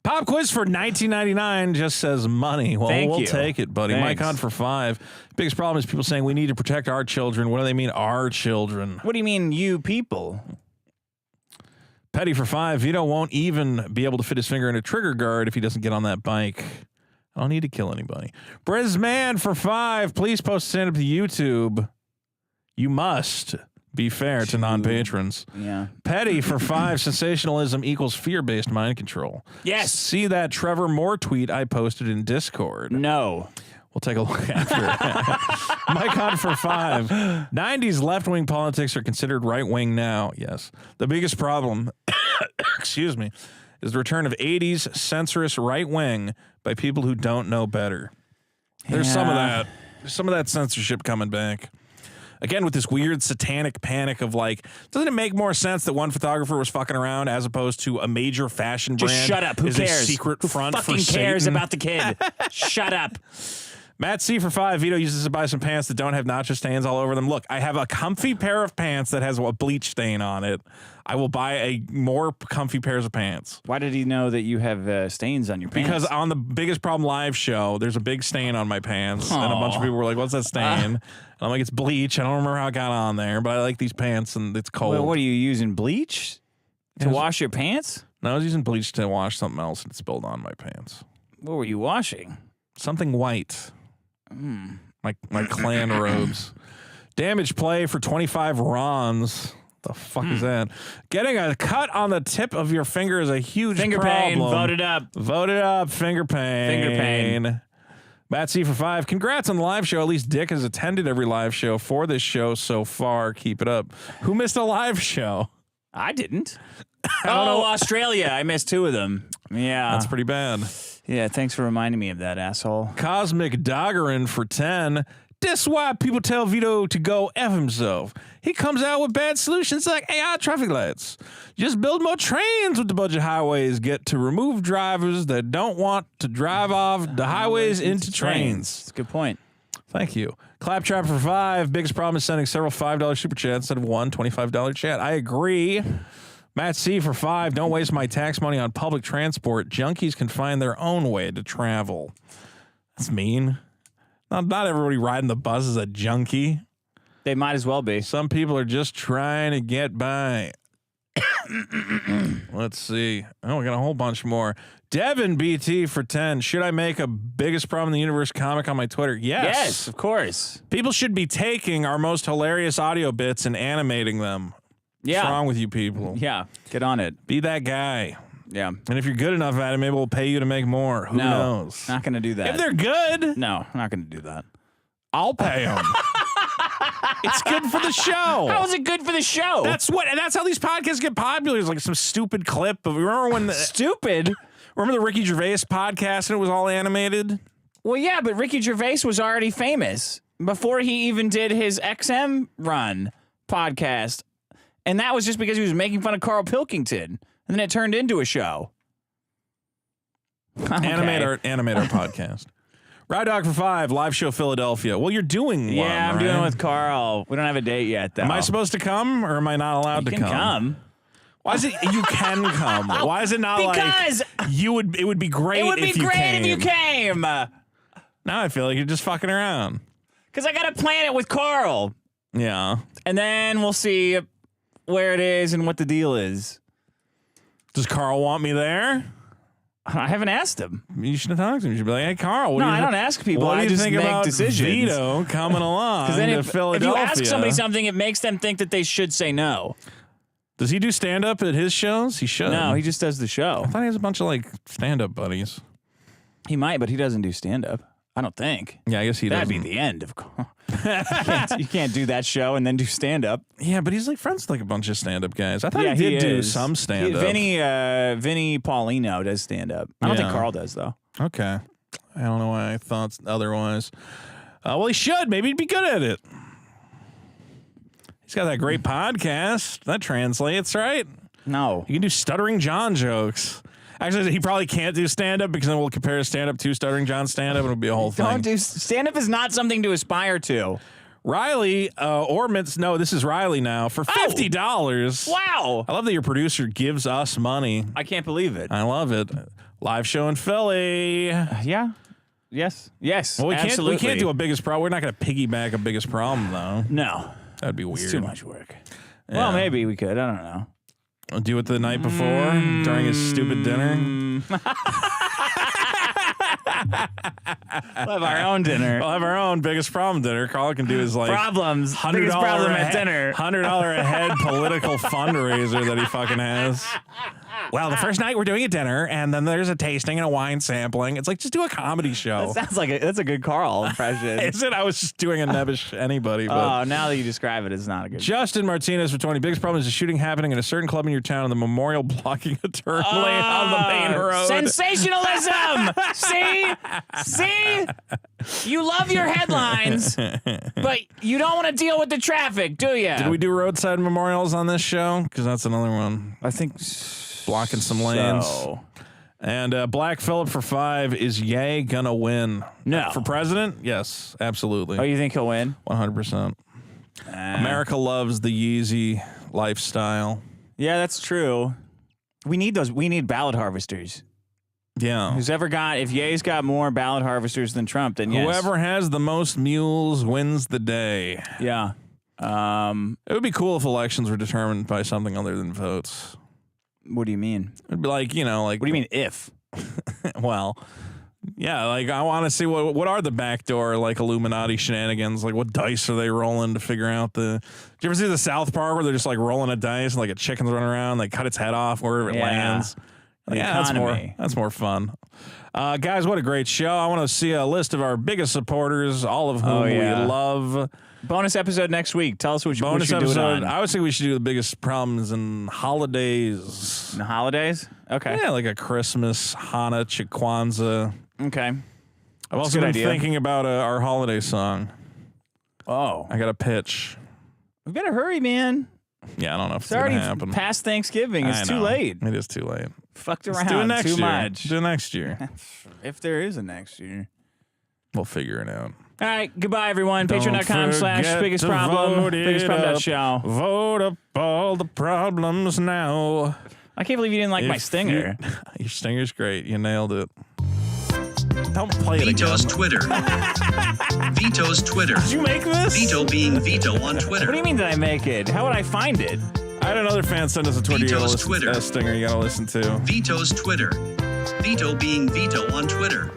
Pop quiz for $19.99 just says money. Well, Thank we'll you. take it, buddy. Thanks. Mike on for $5. Biggest problem is people saying we need to protect our children. What do they mean, our children? What do you mean, you people? Petty for $5. Vito won't even be able to fit his finger in a trigger guard if he doesn't get on that bike. I don't need to kill anybody. Brizman for $5. Please post stand-up to YouTube. You must be fair to non-patrons. Yeah. Petty for $5. Sensationalism equals fear-based mind control. Yes. See that Trevor Moore tweet I posted in Discord. No. We'll take a look after. Mike on for $5. 90s left-wing politics are considered right-wing now. Yes. The biggest problem, excuse me, is the return of 80s censorious right-wing by people who don't know better. There's some of that. There's some of that censorship coming back. Again, with this weird satanic panic of like, doesn't it make more sense that one photographer was fucking around as opposed to a major fashion brand? Just shut up. Who is cares? A secret front Who fucking for cares Satan? about the kid? Shut up. Matt C for $5. Vito uses to buy some pants that don't have nacho stains all over them. Look, I have a comfy pair of pants that has a bleach stain on it. I will buy a more comfy pairs of pants. Why did he know that you have stains on your pants? Because on the Biggest Problem live show, there's a big stain on my pants. And a bunch of people were like, what's that stain? And I'm like, it's bleach. I don't remember how it got on there, but I like these pants and it's cold. Well, what are you using, bleach to wash your pants? No, I was using bleach to wash something else and it spilled on my pants. What were you washing? Something white. My clan robes. Damage play for 25 Rons. The fuck is that? Getting a cut on the tip of your finger is a huge Finger problem. pain. Vote it up. Vote it up. Finger pain. Finger pain. Matt C for $5. Congrats on the live show. At least Dick has attended every live show for this show so far. Keep it up. Who missed a live show? I didn't. Australia. I missed 2 of them. Yeah. That's pretty bad. Yeah, thanks for reminding me of that, asshole. Cosmic Doggerin for 10. This why people tell Vito to go F himself. He comes out with bad solutions like AI traffic lights. Just build more trains with the budget highways. Get to remove drivers that don't want to drive off the highways into trains. That's a good point. Thank you. Claptrap for $5. Biggest problem is sending several $5 super chats instead of one $25 chat. I agree. Matt C for $5. Don't waste my tax money on public transport. Junkies can find their own way to travel. That's mean. Not everybody riding the bus is a junkie. They might as well be. Some people are just trying to get by. Let's see. Oh, we got a whole bunch more. Devin BT for 10. Should I make a biggest problem in the universe comic on my Twitter? Yes. Yes, of course. People should be taking our most hilarious audio bits and animating them. Yeah. What's wrong with you people? Yeah, get on it. Be that guy. Yeah. And if you're good enough at it, maybe we'll pay you to make more. Who knows? Not going to do that. If they're good, no, I'm not going to do that. I'll pay them. It's good for the show. How is it good for the show? That's how these podcasts get popular. It's like some stupid clip of, remember when stupid? Remember the Ricky Gervais podcast and it was all animated? Well, yeah, but Ricky Gervais was already famous before he even did his XM Run podcast. And that was just because he was making fun of Carl Pilkington. And then it turned into a show. Okay. Animate our podcast. Ride Dog for $5, live show Philadelphia. Well, you're doing one, Yeah, I'm right? doing it with Carl. We don't have a date yet, though. Am I supposed to come or am I not allowed to You can come. Why is it you can come? Why is it not because like it would be great it would be if you great came. if you came. Now I feel like you're just fucking around. Because I got to plan it with Carl. Yeah. And then we'll see where it is and what the deal is. Does Carl want me there? I haven't asked him. You should have talked to him. You should be like, hey, Carl. No, I don't ask people. What do I you just think make about decisions. Vito coming along Because then to if Philadelphia? you ask somebody something, it makes them think that they should say no. Does he do stand-up at his shows? He should. No, he just does the show. I thought he has a bunch of, like, stand-up buddies. He might, but he doesn't do stand-up. I don't think. Yeah, I guess he doesn't. That'd be the end of course. You can't do that show and then do stand-up. Yeah, but he's, like, friends with, like, a bunch of stand-up guys. I thought Yeah, he did do is. some stand-up. Vinny Paulino does stand-up. I don't think Carl does, though. Okay. I don't know why I thought otherwise. Well, he should. Maybe he'd be good at it. He's got that great podcast. That translates, right? No. He can do Stuttering John jokes. Actually, he probably can't do stand-up because then we'll compare stand-up to Stuttering John stand-up and it'll be a whole thing. Don't do stand-up is not something to aspire to. Riley, no, this is Riley now, for $50. Wow. I love that your producer gives us money. I can't believe it. I love it. Live show in Philly. Yeah. Yes. Yes. Well, absolutely. we can't do a biggest problem. We're not going to piggyback a biggest problem, though. No. That'd be weird. It's too much work. Yeah. Well, maybe we could. I don't know. We'll do it the night before during his stupid dinner. We'll have our own dinner. We'll have our own biggest problem dinner. All I can do is like problems. $100 Biggest problem at dinner. $100 a head political fundraiser that he fucking has. Well, the first night we're doing a dinner, and then there's a tasting and a wine sampling. It's like, just do a comedy show. That sounds like that's a good Carl impression. Is it? I was just doing a nebbish anybody. But. Oh, now that you describe it, it's not a good. Justin Martinez for 20. Biggest problem is a shooting happening in a certain club in your town, and the memorial blocking a turn lane on the main road. Sensationalism. See, you love your headlines, but you don't want to deal with the traffic, do you? Did we do roadside memorials on this show? Because that's another one. I think blocking some lanes. So. And Black Phillip for 5. Is Ye gonna win? No. For president? Yes, absolutely. Oh, you think he'll win? 100%. America loves the Yeezy lifestyle. Yeah, that's true. We need those. We need ballot harvesters. Yeah. If Ye's got more ballot harvesters than Trump, then yes. Whoever has the most mules wins the day. Yeah. It would be cool if elections were determined by something other than votes. What do you mean? It'd be like, like... What do you mean if? Well, yeah, like I want to see what are the backdoor like Illuminati shenanigans? Like what dice are they rolling to figure out the... Did you ever see the South Park where they're just like rolling a dice and like a chicken's running around, they cut its head off wherever it lands? Yeah, that's more fun. Guys, what a great show. I want to see a list of our biggest supporters, all of whom we love. Bonus episode next week. Tell us what you Bonus should do it on. I would say we should do the biggest problems in holidays. In the holidays? Okay. Yeah, like a Christmas, Hanukkah, Kwanzaa. Okay. I've also been thinking about our holiday song. Oh. I got a pitch. We better hurry, man. Yeah, I don't know if it's already going to happen. Past Thanksgiving. It's too late. It is too late. Fucked around do it next too year. much. Do it next year. If there is a next year. We'll figure it out. All right. Goodbye, everyone. Patreon.com/biggest problem. Biggest problem.show. Vote up all the problems now. I can't believe you didn't like my stinger. Your stinger's great. You nailed it. Don't play it Vito's again. Twitter. Vito's Twitter. Did you make this? Vito being Vito on Twitter. What do you mean did I make it? How would I find it? I had another fan send us a Twitter. Vito's Twitter. Stinger you gotta listen to. Vito's Twitter. Vito being Vito on Twitter.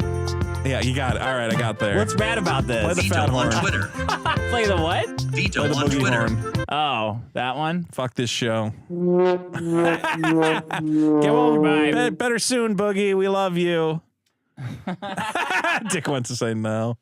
Yeah, you got it. All right, I got there. What's bad about this? Play the Vito fat on horn. Twitter. Play the what? Vito Play the on boogie Twitter. horn. Oh, that one? Fuck this show. Get well, bye. Better soon, Boogie. We love you. Dick wants to say no.